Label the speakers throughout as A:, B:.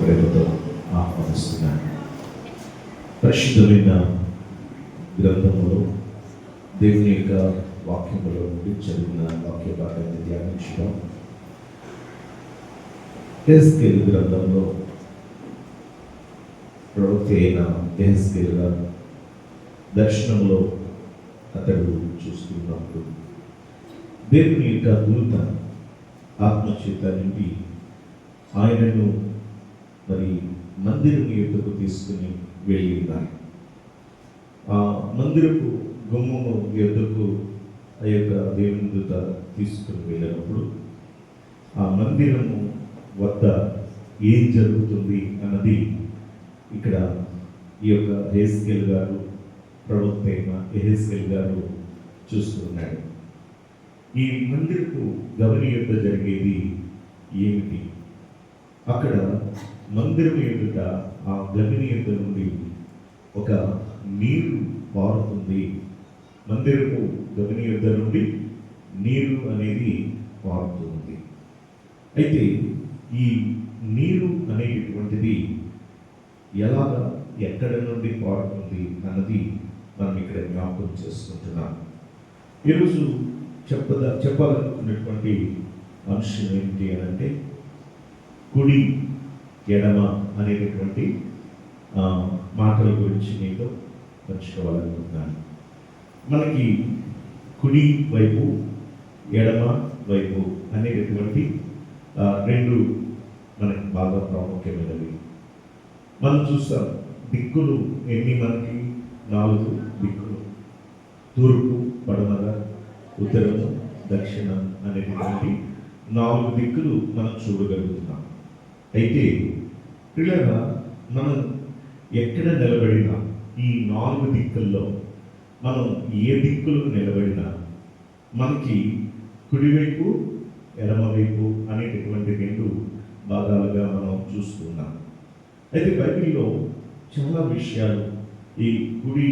A: ప్రేమతో ఆహ్వానిస్తున్నాను. పరిశుద్ధమైన గ్రంథములో దేవుని యొక్క వాక్యములో నుండి చదివిన వాక్య భాగాన్ని ధ్యానించడం. యెహెజ్కేలు గ్రంథంలో ప్రవక్త అయిన యెహెజ్కేలు గారు దర్శనంలో అతడు చూస్తున్నప్పుడు దేవుని యొక్క దూత ఆత్మచేత నింపి ఆయనను మరి మందిరం యొద్దకు తీసుకుని వెళ్ళి ఉన్నారు. ఆ మందిరపు గుమ్మము యొద్దకు ఆ యొక్క దేవుని దూత తీసుకుని వెళ్ళినప్పుడు ఆ మందిరము వద్ద ఏం జరుగుతుంది అన్నది ఇక్కడ ఈ యొక్క యెహెజ్కేలు గారు ప్రవక్త అయిన యెహెజ్కేలు గారు చూస్తున్నాడు. ఈ మందిరపు గవని యొద్ద జరిగేది ఏమిటి? అక్కడ మందిరం ఎదుట ఆ గవిని యొద్ద నుండి ఒక నీరు పారుతుంది. మందిరపు గవిని యొద్ద నుండి నీరు అనేది పారుతుంది. అయితే ఈ నీరు అనేటువంటిది ఎలాగ ఎక్కడ నుండి పారుతుంది అన్నది మనం ఇక్కడ జ్ఞాపకం చేసుకుంటున్నాం. ఈరోజు చెప్పాలనుకున్నటువంటి అంశం ఏంటి అని అంటే కుడి ఎడమ అనేటటువంటి మాటల గురించి మీతో పంచుకోవాలనుకుంటున్నాను. మనకి కుడి వైపు ఎడమ వైపు అనేటటువంటి రెండు మనకి బాగా ప్రాముఖ్యమైనవి. మనం చూస్తాం దిక్కులు ఎన్ని, మనకి 4 దిక్కులు: తూర్పు, పడమర, ఉత్తరము, దక్షిణం అనేటువంటి 4 దిక్కులు మనం చూడగలుగుతున్నాం. అయితే పిల్లగా మనం ఎక్కడ నిలబడినా ఈ 4 దిక్కుల్లో మనం ఏ దిక్కులు నిలబడినా మనకి కుడివైపు ఎడమవైపు అనేటటువంటి 2 భాగాలుగా మనం చూస్తున్నాం. అయితే బైబిల్లో చాలా విషయాలు ఈ కుడి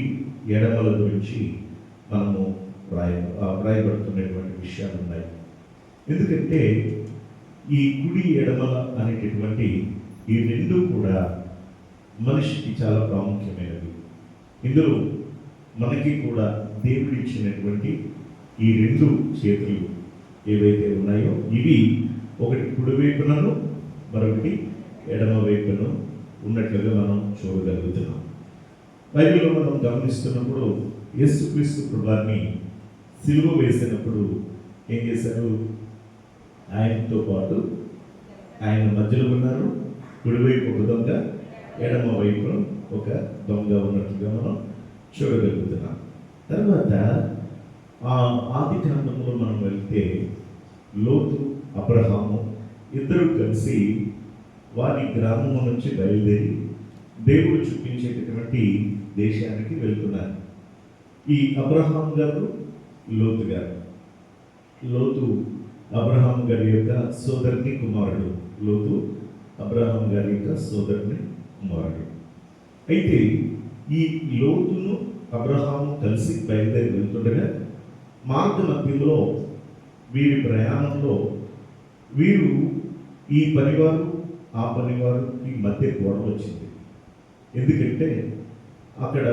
A: ఎడమల గురించి మనము వ్రాయబడుతున్నటువంటి విషయాలు ఉన్నాయి. ఎందుకంటే ఈ కుడి ఎడమల అనేటటువంటి ఈ 2 కూడా మనిషికి చాలా ప్రాముఖ్యమైనవి. ఇందులో మనకి కూడా దేవుడు ఇచ్చినటువంటి ఈ 2 చేతులు ఏవైతే ఉన్నాయో ఇవి ఒకటి కుడి వైపునను మరొకటి ఎడమ వైపును ఉన్నట్లుగా మనం చూడగలుగుతున్నాం. బైబిల్లో మనం గమనిస్తున్నప్పుడు యేసుక్రీస్తు ప్రభువారిని సిలువ వేసినప్పుడు ఏం చేశారు? ఆయనతో పాటు ఆయన మధ్యలో ఉన్నారు. కుడివైపు ఒక దొంగ, ఎడమ వైపు ఒక దొంగ ఉన్నట్లుగా మనం చూడగలుగుతున్నాం. తర్వాత ఆది కాండంలో మనం వెళ్తే లోతు, అబ్రహాము ఇద్దరు కలిసి వారి గ్రామం నుంచి బయలుదేరి దేవుడు చూపించేటటువంటి దేశానికి వెళ్తున్నారు. ఈ అబ్రహాం గారు, లోతు గారు. లోతు అబ్రహాం గారి యొక్క సోదరుని కుమారుడు. లోతు అబ్రహాం గారి యొక్క సోదరుని కుమారుడు. అయితే ఈ లోతును అబ్రహాము కలిసి బయలుదేరి వెళ్తుండగా మార్గ మధ్యంలో వీరి ప్రయాణంలో వీరు ఈ పనివారు ఆ పనివారికి మధ్య గొడవ వచ్చింది. ఎందుకంటే అక్కడ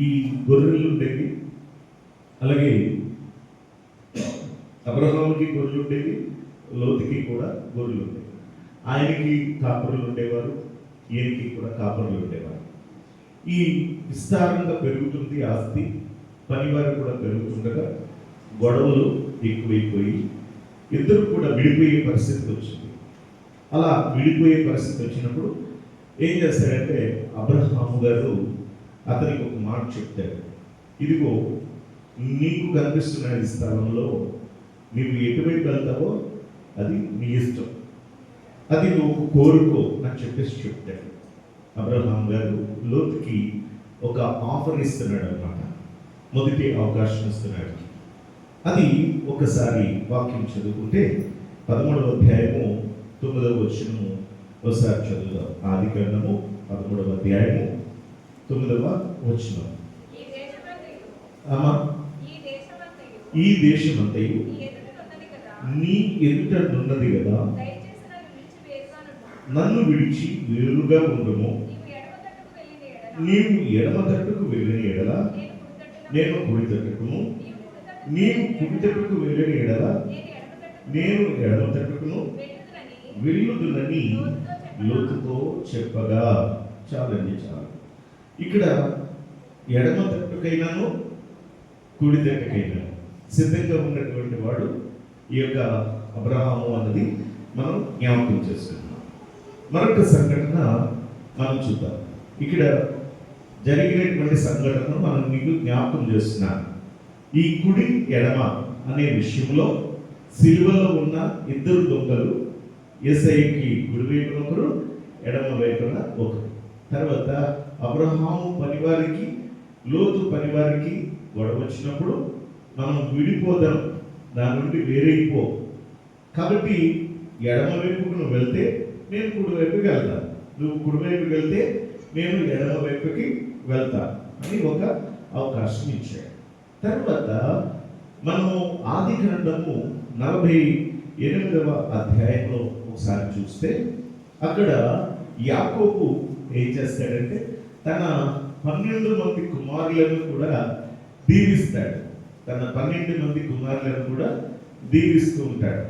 A: ఈ గొర్రెలు ఉండేవి, అలాగే అబ్రహాముకి గొర్రెలు ఉండేవి, లోతుకి కూడా గొర్రెలు ఉండేవి. ఆయనకి కాపరులు ఉండేవారు, ఈయనకి కూడా కాపరులు ఉండేవారు. ఈ విస్తారంగా పెరుగుతుంది ఆస్తి, పనివారు కూడా పెరుగుతుండగా గొడవలు ఎక్కువైపోయి ఇద్దరు కూడా విడిపోయే పరిస్థితి వచ్చింది. అలా విడిపోయే పరిస్థితి వచ్చినప్పుడు ఏం చేస్తాడంటే అబ్రహాము గారు అతనికి ఒక మాట చెప్తాడు. ఇదిగో, నీకు కనిపిస్తున్న ఈ స్థలంలో నీవు ఎటువైపు వెళ్తావో అది నీ ఇష్టం, అది నువ్వు కోరుకో అని చెప్పేసి చెప్తాడు. అబ్రహాం గారు లోతుకి ఒక ఆఫర్ ఇస్తున్నాడు అన్నమాట. మొదటి అవకాశం ఇస్తున్నాడు. అది ఒకసారి వాక్యం చదువుకుంటే 13వ అధ్యాయము 9వ వచనము ఒకసారి చదువుదాం. ఆది కాండము 13వ అధ్యాయము 9వ వచనం. ఈ దేశమంతయు నీ ఎదుట నున్నది కదా, నన్ను విడిచి వేరుగా ఉండుము. నీవు ఎడమ తట్టుకు వెళ్ళిన ఎడల నేను కుడి తట్టుకును, నీవు కుడి తట్టుకు వెళ్ళిన ఎడల నేను ఎడమ తట్టుకును వెళ్ళుదునని లోతుతో చెప్పగా. చాలండి, చాలు. ఇక్కడ ఎడమ తట్టుకైనాను కుడి తట్టుకైనా సిద్ధంగా ఉన్నటువంటి వాడు ఈ యొక్క అబ్రహాము అన్నది మనం జ్ఞాపకం చేసుకుంటున్నాం. మరొక సంఘటన మనం చూద్దాం. ఇక్కడ జరిగినటువంటి సంఘటనను మనం మీకు జ్ఞాపకం చేస్తున్నాను. ఈ కుడి ఎడమ అనే విషయంలో సిలువలో ఉన్న ఇద్దరు దొంగలు, యేసయ్యకి కుడి వైపున ఒకరు, ఎడమ వైపున ఒకరు. తర్వాత అబ్రహాము పనివారికి లోతు పనివారికి గొడవ వచ్చినప్పుడు మనం విడిపోదాం, దాని నుండి వేరైపో, కాబట్టి ఎడమ వైపుకు నువ్వు వెళ్తే నేను కుడి వైపుకి వెళ్తాను, నువ్వు కుడి వైపుకి వెళ్తే నేను ఎడమ వైపుకి వెళ్తాను అని ఒక అవకాశం ఇచ్చాడు. తర్వాత మనము ఆది గ్రంథము 48వ అధ్యాయంలో ఒకసారి చూస్తే అక్కడ యాకోబు ఏం చేస్తాడంటే తన 12 మంది కుమారులను కూడా దీవిస్తాడు. తన 12 మంది కుమారులను కూడా దీవిస్తూ ఉంటాడు.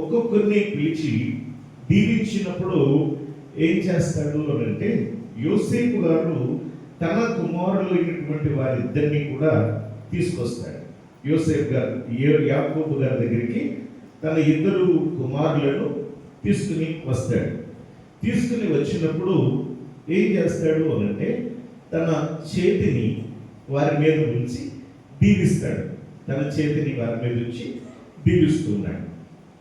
A: ఒక్కొక్కరిని పిలిచి దీవించినప్పుడు ఏం చేస్తాడు అంటే, యోసేపు గారు తన కుమారులు అయినటువంటి వారిద్దరిని కూడా తీసుకొస్తాడు. యోసేపు గారు యాకోబు గారి దగ్గరికి తన 2 కుమారులను తీసుకుని వస్తాడు. తీసుకుని వచ్చినప్పుడు ఏం చేస్తాడు అంటే, తన చేతిని వారి మీద ఉంచి దీవిస్తాడు. తన చేతిని వారి మీద ఉంచి దీవిస్తున్నాడు.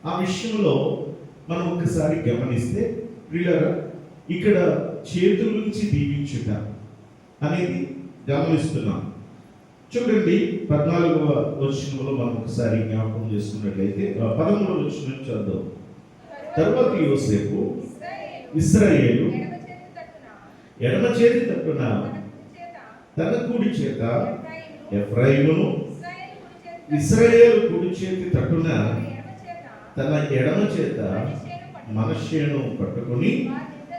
A: ఆ విషయంలో మనం ఒకసారి గమనిస్తే ప్రియులారా, ఇక్కడ చేతుల నుంచి దీవించుట అనేది గమనిస్తున్నాం. చూడండి, 14వ వచనంలో మనం ఒకసారి జ్ఞాపకం చేసుకున్నట్లయితే 13వ వచనం చదువు. తర్వాత యోసేపు ఇశ్రాయేలు ఎడమ చేతి తట్టున తన కుడి చేత ఎఫ్రాయిమును, ఇశ్రాయేలు కుడి చేతి తట్టున తన ఎడమ చేత మనష్షేను పట్టుకొని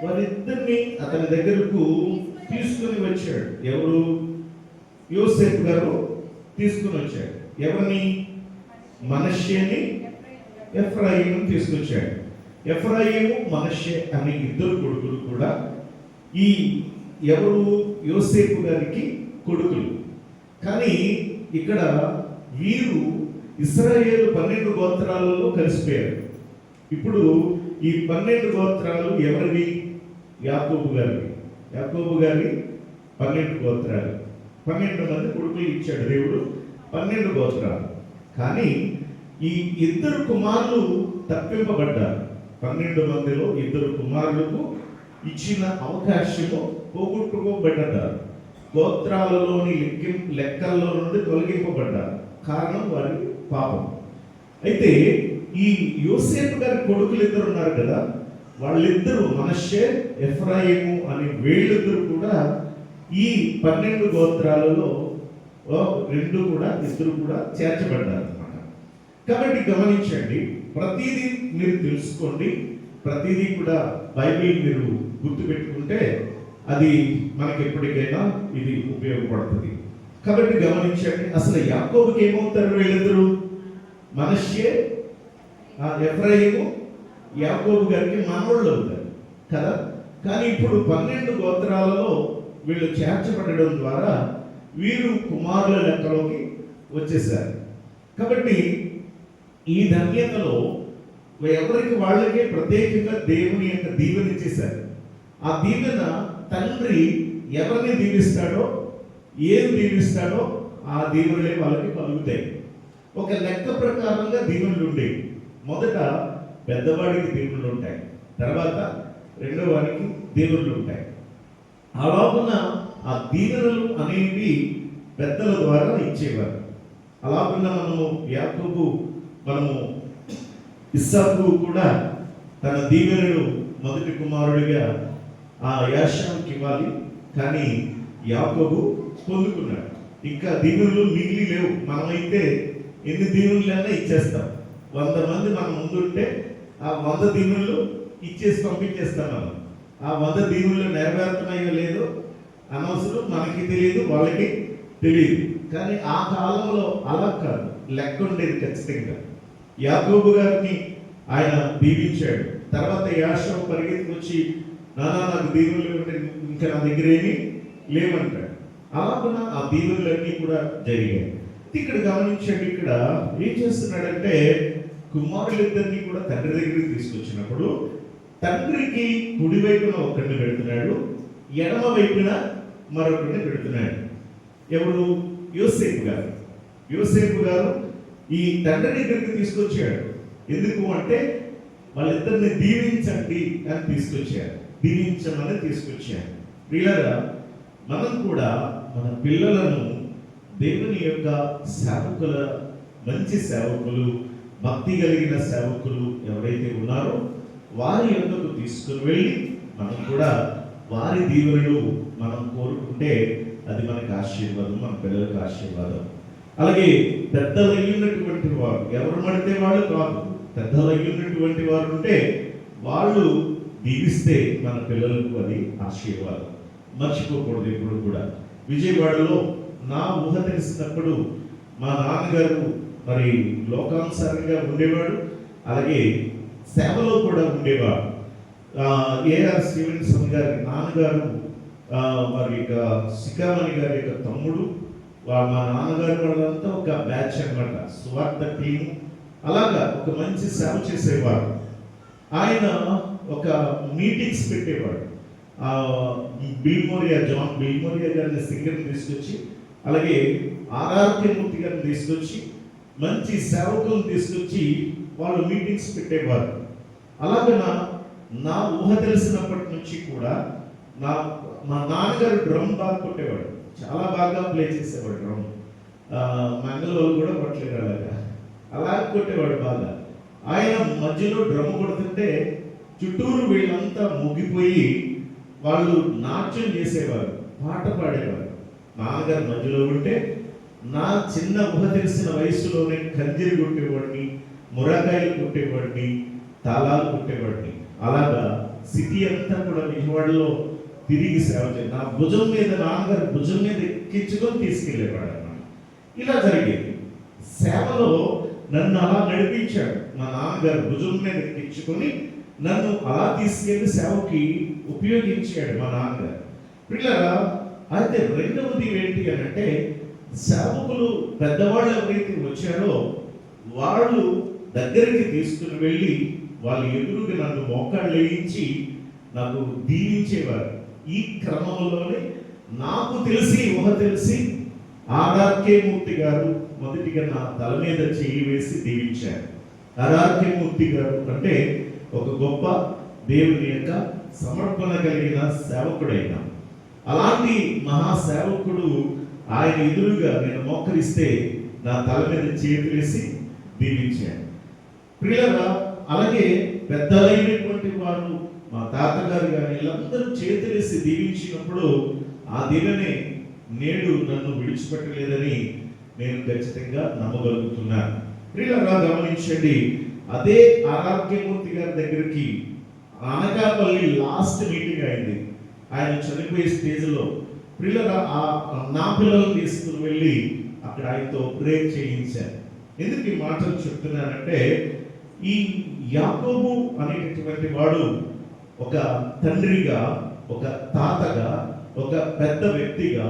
A: వారిద్దరిని అతని దగ్గరకు తీసుకుని వచ్చాడు. ఎవరు? యోసేపు గారు తీసుకుని వచ్చాడు. ఎవరిని? మనష్షేని, ఎఫ్రాయిము తీసుకొచ్చాడు. ఎఫ్రాయిము, మనష్షే అనే 2 కొడుకులు కూడా ఈ ఎవరు? యోసేపు గారికి కొడుకులు. కానీ ఇక్కడ వీరు ఇశ్రాయేలు 12 గోత్రాలలో కలిసిపోయారు. ఇప్పుడు ఈ 12 గోత్రాలు ఎవరివి? యాకోబు గారివి. యాకోబు గారి 12 గోత్రాలు, 12 మంది కొడుకులు ఇచ్చాడు దేవుడు, 12 గోత్రాలు. కానీ ఈ 2 కుమారులు తప్పింపబడ్డారు. 12 మందిలో 2 కుమారులకు ఇచ్చిన అవకాశము పోగొట్టుకోబడ్డారు. గోత్రాలలోని లెక్కల్లో నుండి తొలగింపబడ్డారు. కారణం వారి పాపం. అయితే ఈ యోసేపు గారి కొడుకులు 2 ఉన్నారు కదా, వాళ్ళిద్దరూ మనష్షే, ఎఫ్రాయిము అనే వీళ్ళిద్దరు కూడా ఈ 12 గోత్రాలలో 2 కూడా చేర్చబడ్డారు అన్నమాట. కాబట్టి గమనించండి, ప్రతిదీ మీరు తెలుసుకోండి, ప్రతిదీ కూడా బైబిల్ మీరు గుర్తుపెట్టుకుంటే అది మనకి ఎప్పటికైనా ఇది ఉపయోగపడుతుంది. కాబట్టి గమనించండి, అసలు యాకోబుకి ఏమవుతారు వీళ్ళిద్దరు? మనష్షే, ఎఫ్రాయిము యాకోబు గారికి మనవళ్ళు అవుతారు కదా. కానీ ఇప్పుడు 12 గోత్రాలలో వీళ్ళు చేర్చబడడం ద్వారా వీరు కుమారుల లెక్కలోకి వచ్చేసారు. కాబట్టి ఈ ధన్యతలో ఎవరికి వాళ్ళకే ప్రత్యేకంగా దేవుని యొక్క దీవెన ఇచ్చేశారు. ఆ దీవెన తండ్రి ఎవరిని దీవిస్తాడో, ఏం దీవిస్తాడో ఆ దీవెనలే వాళ్ళకి కలుగుతాయి. ఒక లెక్క ప్రకారంగా దీవెనలు ఉండేవి. మొదట పెద్దవాడికి దీవెనలు ఉంటాయి, తర్వాత రెండో వాడికి దీవెనలు ఉంటాయి. అలాగున్న ఆ దీవెనలు అనేవి పెద్దల ద్వారా ఇచ్చేవారు. అలాగున్న మనము ఇస్సాకు కూడా తన దీవెనలు మొదటి కుమారుడిగా ఆ యాషావుకి ఇవ్వాలి, కానీ యాకోబు పొందుకున్నాడు. ఇంకా దీవెనలు మిగిలి లేవు. మనమైతే ఎన్ని దీవెనలైనా ఇచ్చేస్తాం. 100 మంది మన ముందుంటే ఆ 100 దీవెనలు ఇచ్చేసి పంపించేస్తాను. ఆ 100 దీవుల్లో నెరవేరుతున్నాయో లేదో అనవసరం, మనకి తెలియదు, వాళ్ళకి తెలియదు. కానీ ఆ కాలంలో అలా కాదు, లెక్క ఉండేది ఖచ్చితంగా. యాకోబు గారిని ఆయన దీవించాడు. తర్వాత యాషోబు పరిగెత్తుకు వచ్చి, నానా నాకు దీవులు ఉంటే ఇంకా నా దగ్గర ఏమీ లేవంటాడు. అలాగున ఆ దీవులన్నీ కూడా జరిగాయి. ఇక్కడ గమనించండి, ఇక్కడ ఏం చేస్తున్నాడంటే కుమారులిద్దరినీ కూడా తండ్రి దగ్గరికి తీసుకొచ్చినప్పుడు తండ్రికి కుడివైపున ఒకరిని పెడుతున్నాడు, ఎడమ వైపున మరొకరిని పెడుతున్నాడు. ఎవరు? యోసేపు గారు. యోసేపు గారు ఈ తండ్రి దగ్గరికి తీసుకొచ్చాడు. ఎందుకు అంటే వాళ్ళిద్దరిని దీవించండి అని తీసుకొచ్చారు, దీవించమని తీసుకొచ్చారు. ప్రియులారా, మనం కూడా మన పిల్లలను దేవుని యొక్క సేవకుల, మంచి సేవకులు, భక్తి కలిగిన సేవకులు ఎవరైతే ఉన్నారో వారి యొక్కకు తీసుకుని వెళ్ళి మనం కూడా వారి దీవెనలు మనం కోరుకుంటే అది మనకు ఆశీర్వాదం, మన పిల్లలకు ఆశీర్వాదం. అలాగే పెద్దలయ్యున్నటువంటి వారు, ఎవరు పడితే వాళ్ళు కాదు, పెద్దలయ్యున్నటువంటి వారు ఉంటే వాళ్ళు దీవిస్తే మన పిల్లలకు అది ఆశీర్వాదం. మర్చిపోకూడదు ఎప్పుడు కూడా. విజయవాడలో నా ఊహ తెలిసినప్పుడు మా నాన్నగారు మరి లోకానుసారంగా ఉండేవాడు, అలాగే సేవలో కూడా ఉండేవాడు. ఏఆర్ స్టీవెన్సన్ గారి నాన్నగారు మరి ఇక సికామణి గారి యొక్క తమ్ముడు, మా నాన్నగారు వాళ్ళంతా ఒక బ్యాచ్ అన్నమాట, సువార్త టీము. అలాగా ఒక మంచి సేవ చేసేవాడు. ఆయన ఒక మీటింగ్స్ పెట్టేవాడు. బిల్మోరియా, జాన్ బిల్మోరియా గారిని సింగర్ని తీసుకొచ్చి, అలాగే ఆర్ఆర్కే మూర్తి గారిని తీసుకొచ్చి, మంచి సేవకులను తీసుకొచ్చి వాళ్ళు మీటింగ్స్ పెట్టేవారు. అలాగన నా ఊహ తెలిసినప్పటి నుంచి కూడా మా నాన్నగారు డ్రమ్ బాగా కొట్టేవాడు, చాలా బాగా ప్లే చేసేవాడు డ్రమ్. మంగళవాళ్ళు కూడా కొట్టలేరు, అలాగే కొట్టేవాడు బాగా. ఆయన మధ్యలో డ్రమ్ కొడుతుంటే చుట్టూరు వీళ్ళంతా ముగిపోయి వాళ్ళు నాట్యం చేసేవారు, పాట పాడేవారు. నాన్నగారు మధ్యలో ఉంటే నా చిన్న ఊహ తెలిసిన వయసులోనే కంజరి కొట్టేవాడిని, మురకాయలు కొట్టేవాడిని, తాళాలు కొట్టేవాడిని. అలాగా సిటీ అంతా కూడా విజయవాడలో తిరిగి సేవ చేయాలి. నా భుజం మీద, నాన్నగారు భుజం మీద ఎక్కించుకొని తీసుకెళ్ళేవాడు అన్నమాట. ఇలా జరిగేది. సేవలో నన్ను అలా నడిపించాడు. మా నాన్నగారు భుజం మీద ఎక్కించుకొని నన్ను అలా తీసుకెళ్లి సేవకి ఉపయోగించాడు మా నాన్నగారు. పిల్లరా, అయితే రెండవది ఏంటి అని అంటే, సేవకులు పెద్దవాళ్ళు ఎవరైతే వచ్చారో వాళ్ళు దగ్గరికి తీసుకుని వెళ్ళి వాళ్ళ ఎదురుగా నన్ను మోకాళ్ళు వేయించి నాకు దీవించేవారు. ఈ క్రమంలోనే నాకు తెలిసి, ఊహ తెలిసి ఆర్ఆర్కే మూర్తి గారు మొదటిగా నా తల మీద చేయి వేసి దీవించారు. ఆర్ఆర్కే మూర్తి గారు అంటే ఒక గొప్ప దేవుని యొక్క సమర్పణ కలిగిన సేవకుడైన, అలాంటి మహాసేవకుడు ఆయన ఎదురుగా నేను మోకరిస్తే నా తల మీద చేతి వేసి దీవించాడు. ప్రియులరా, అలాగే పెద్దలైనటువంటి వారు, మా తాతగారు కానీ వీళ్ళందరూ చేతులేసి దీవించినప్పుడు ఆ దీవెనే నేడు నన్ను విడిచిపెట్టలేదని నేను ఖచ్చితంగా నమ్మగలుగుతున్నాను. ప్రియులరా, గమనించండి, అదే ఆరోగ్యమూర్తి గారి దగ్గరికి అనకాపల్లి లాస్ట్ మీటింగ్ అయింది. ఆయన చనిపోయే స్టేజ్లో పిల్లల నా పిల్లలు తీసుకుని వెళ్ళి అక్కడ ఆయనతో ప్రేర్ చేయించారు. ఎందుకు ఈ మాటలు చెప్తున్నానంటే, ఈ యాకోబు అనేటటువంటి వాడు ఒక తండ్రిగా, ఒక తాతగా, ఒక పెద్ద వ్యక్తిగా,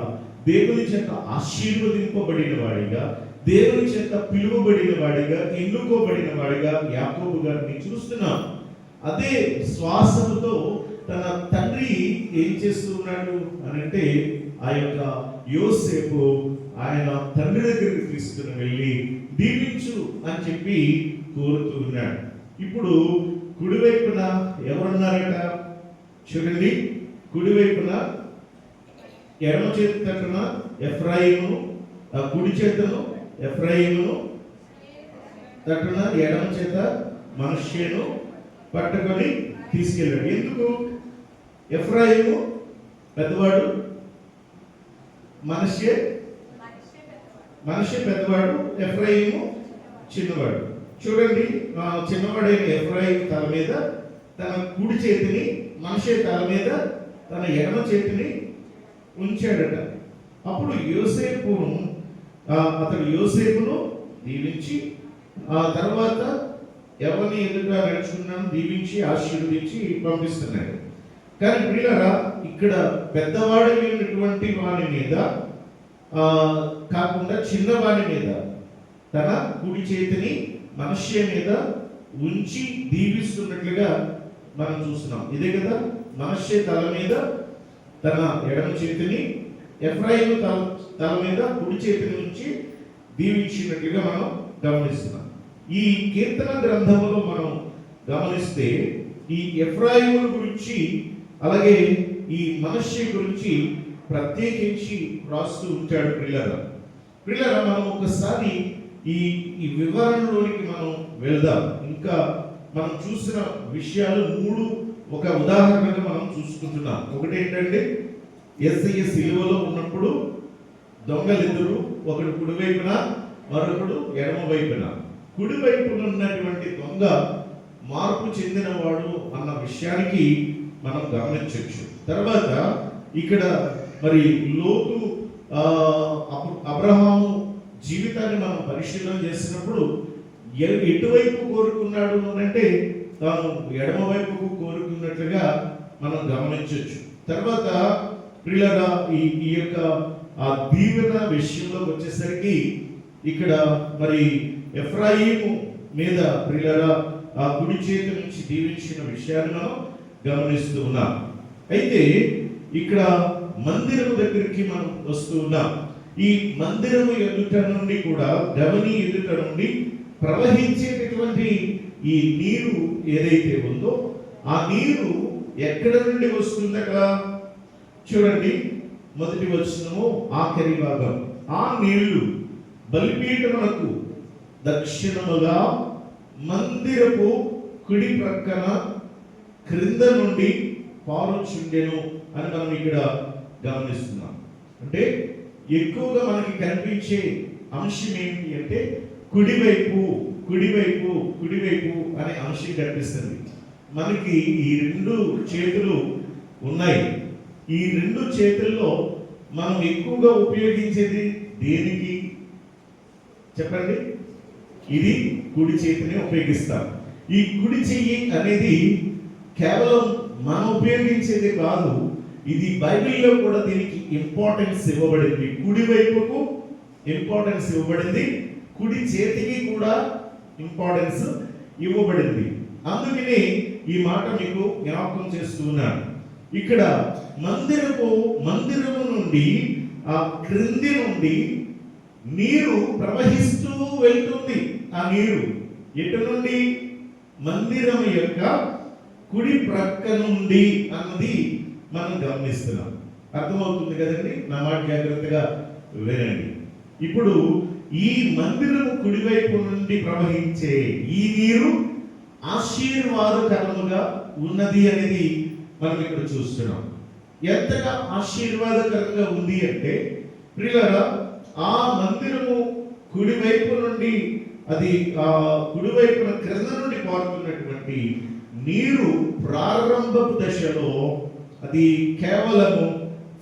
A: దేవుని చేత ఆశీర్వదింపబడిన వాడిగా, దేవుని చేత పిలువబడిన వాడిగా, ఎన్నుకోబడిన వాడిగా యాకోబు గారిని చూస్తున్నాం. అదే శ్వాసంతో తన తండ్రి ఏం చేస్తున్నాడు అని అంటే, ఆ యొక్క యోసేపు ఆయన తండ్రి దగ్గరికి తీసుకుని వెళ్ళి దీవించు అని చెప్పి కోరుతూ ఉన్నాడు. ఇప్పుడు కుడివైపున ఎవరున్నారట చూడండి. కుడివైపున ఎడమ చేతి తట్టున ఎఫ్రాయిము, కుడి చేతను ఎఫ్రాయిమును, తట్టున ఎడమ చేత మనష్యేను పట్టుకొని తీసుకెళ్ళాడు. ఎందుకు? ఎఫ్రాయిము పెద్దవాడు, మనష్యే పెద్దవాడు, ఎఫ్రాయిము చిన్నవాడు. చూడండి, చిన్నవాడైన ఎఫ్రాయిము తల మీద తన కుడి చేతిని మనషే తల మీద, తన ఎడమ చేతిని ఉంచాడట. అప్పుడు అతడు యోసేపును దీవించి, ఆ తర్వాత ఎవరిని ఎదురుగా నడుచుకున్నాను దీవించి ఆశీర్వదించి పంపిస్తున్నాడు. కానీ ప్రియులారా, ఇక్కడ పెద్దవాడైనటువంటి వాని మీద కాకుండా చిన్నవాని మీద తన కుడి చేతిని మనష్య మీద ఉంచి దీవిస్తున్నట్లుగా మనం చూస్తున్నాం. ఇదే కదా, మనష్య తల మీద తన ఎడమ చేతిని, ఎఫ్రాయిము తల మీద కుడి చేతిని ఉంచి దీవించినట్లుగా మనం గమనిస్తున్నాం. ఈ కీర్తన గ్రంథంలో మనం గమనిస్తే ఈ ఎఫ్రాయిము గురించి అలాగే ఈ మనష్య గురించి ప్రత్యేకించి రాస్తూ ఉంటాడు. ప్రియులారా, మనం ఒకసారి ఈ వివరణలోనికి మనం వెళ్దాం. ఇంకా మనం చూసిన విషయాలు 3 ఒక ఉదాహరణగా మనం చూసుకుంటున్నాం. ఒకటి ఏంటంటే, యేసయ్య సిలువలో ఉన్నప్పుడు దొంగలిద్దరు, ఒకడు కుడివైపున మరొకడు ఎడమ వైపున. కుడివైపున ఉన్నటువంటి దొంగ మార్పు చెందినవాడు అన్న విషయానికి మనం గమనించవచ్చు. తర్వాత ఇక్కడ మరి లోతు అబ్రహాము జీవితాన్ని మనం పరిశీలన చేసినప్పుడు ఎటువైపు కోరుకున్నాడు అంటే తాను ఎడమ వైపుకు కోరుకున్నట్లుగా మనం గమనించవచ్చు. తర్వాత ప్రియులారా, ఈ యొక్క ఆ దీవెన విషయంలోకి వచ్చేసరికి ఇక్కడ మరి ఎఫ్రాయిము మీద ప్రియులారా ఆ కుడి చేతి నుంచి దీవించిన విషయాన్ని మనం గమనిస్తూ ఉన్నాం. అయితే ఇక్కడ మందిరము దగ్గరికి మనం వస్తూ ఉన్నాం. ఈ మందిరము ఎదుట నుండి కూడా, గవని ఎదుట నుండి ప్రవహించేటటువంటి ఈ నీరు ఏదైతే ఉందో ఆ నీరు ఎక్కడ నుండి వస్తుందట చూడండి. మొదటి వచనము ఆఖరి భాగం. ఆ నీళ్లు బలిపీఠమునకు దక్షిణముగా మందిరపు కుడి ప్రక్కన క్రింద నుండి పారుచుండెను అని మనం ఇక్కడ గమనిస్తున్నాం. అంటే ఎక్కువగా మనకి కనిపించే అంశం ఏంటి అంటే కుడివైపు కుడివైపు కుడివైపు అనే అంశం కనిపిస్తుంది. మనకి ఈ 2 చేతులు ఉన్నాయి. ఈ 2 చేతుల్లో మనం ఎక్కువగా ఉపయోగించేది దేనికి చెప్పండి? ఇది కుడి చేతిని ఉపయోగిస్తాం. ఈ కుడి చెయ్యి అనేది కేవలం మనం ఉపయోగించేది కాదు, ఇది బైబిల్లో కూడా దీనికి ఇంపార్టెన్స్ ఇవ్వబడింది. కుడి వైపుకు ఇంపార్టెన్స్ ఇవ్వబడింది, కుడి చేతికి కూడా ఇంపార్టెన్స్ ఇవ్వబడింది. అందుకనే ఈ మాట మీకు జ్ఞాపకం చేస్తున్నాను. ఇక్కడ మందిరము నుండి ఆ క్రింది నుండి నీరు ప్రవహిస్తూ వెళ్తుంది. ఆ నీరు ఎటు నుండి? మందిరం యొక్క కుడి ప్రక్క నుండి అన్నది మనం గమనిస్తున్నాం. అర్థమవుతుంది కదండి? నా మాట జాగ్రత్తగా వినండి. ఇప్పుడు ఈ మందిరము కుడివైపు నుండి ప్రవహించే ఈ నీరు ఆశీర్వాదకరముగా ఉన్నది అనేది మనం ఇక్కడ చూస్తున్నాం. ఎంతగా ఆశీర్వాదకరంగా ఉంది అంటే ప్రియులారా, ఆ మందిరము కుడివైపు నుండి అది కుడివైపున క్రింద నుండి పారుతున్నటువంటి నీరు ప్రారంభపు దశలో అది కేవలము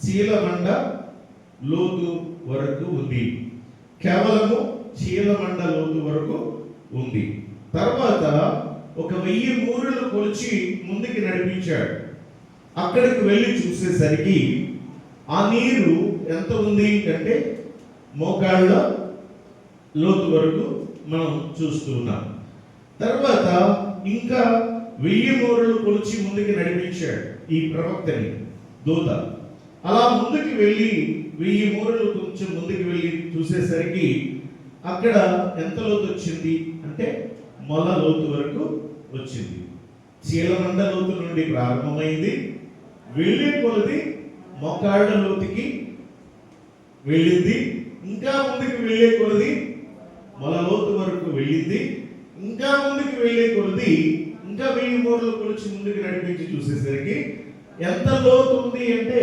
A: చీలమండ లోతు వరకు ఉంది. కేవలము చీలమండ లోతు వరకు ఉంది. తర్వాత 1000 మూరలు కొలిచి ముందుకి నడిపించాడు. అక్కడికి వెళ్ళి చూసేసరికి ఆ నీరు ఎంత ఉంది అంటే మోకాళ్ళ లోతు వరకు మనం చూస్తూ ఉన్నాం. తర్వాత ఇంకా 1000 మూరలు కొలిచి ముందుకి నడిపించాడు ఈ ప్రవక్తని, దూత. అలా ముందుకు వెళ్ళి 1000 మూరలు కొంచెం ముందుకు వెళ్ళి చూసేసరికి అక్కడ ఎంత లోతు వచ్చింది అంటే మొల లోతు వరకు వచ్చింది. చీలమండ లోతు నుండి ప్రారంభమైంది, వెళ్ళే కొలది మోకాళ్ళ లోతుకి వెళ్ళింది. ఇంకా ముందుకు వెళ్ళే కొలది మొల లోతు వరకు వెళ్ళింది. ఇంకా ముందుకు వెళ్ళే కొలది ఇంకా 1000 మూరలు కొలిచి ముందుకు నడిపించి చూసేసరికి ఎంత లోతు ఉంది అంటే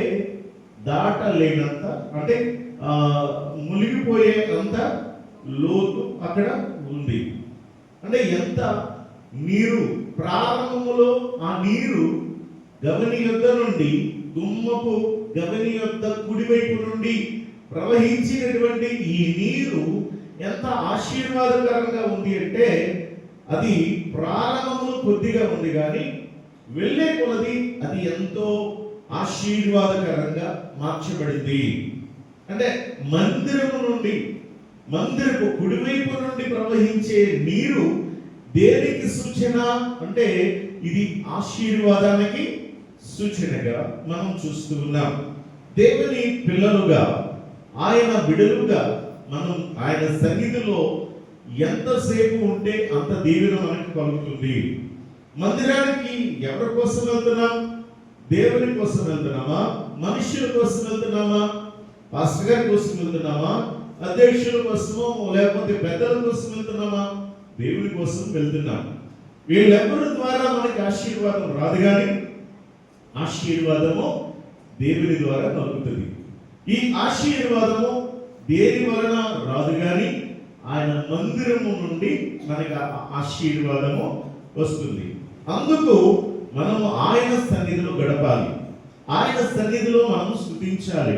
A: దాటలేనంత, అంటే మునిగిపోయే అంత లోతు అక్కడ ఉంది. అంటే ఎంత నీరు ప్రారంభములో ఆ నీరు గవని యొద్ద నుండి గుమ్మపు గవని యొద్ద కుడివైపు నుండి ప్రవహించినటువంటి ఈ నీరు ఎంత ఆశీర్వాదకరంగా ఉంది అంటే అది ప్రారంభంలో కొద్దిగా ఉంది కానీ వెళ్ళే కొలది అది ఎంతో ఆశీర్వాదకరంగా మార్చబడింది. అంటే మందిరపు కుడివైపు నుండి ప్రవహించే నీరు దేనికి సూచన అంటే ఇది ఆశీర్వాదానికి సూచనగా మనం చూస్తూ ఉన్నాం. దేవుని పిల్లలుగా, ఆయన బిడ్డలుగా మనం ఆయన సన్నిధిలో ఎంతసేపు ఉంటే అంత దీవెన మనకు కలుగుతుంది. మందిరానికి ఎవరి కోసం వెళ్తున్నాం? దేవుని కోసం వెళ్తున్నామా? మనుషుల కోసం వెళ్తున్నామా? పాస్టర్ గారి కోసం వెళ్తున్నామా? అధ్యక్షుల కోసమో లేకపోతే పెద్దల కోసం వెళ్తున్నామా? దేవుని కోసం వెళ్తున్నాం. వీళ్ళెవరి ద్వారా మనకి ఆశీర్వాదం రాదు, కానీ ఆశీర్వాదము దేవుని ద్వారా కలుగుతుంది. ఈ ఆశీర్వాదము దేని వలన రాదు, కానీ ఆయన మందిరము నుండి మనకి ఆశీర్వాదము వస్తుంది. అందుకు మనము ఆయన సన్నిధిలో గడపాలి, ఆయన సన్నిధిలో మనము స్తుతించాలి,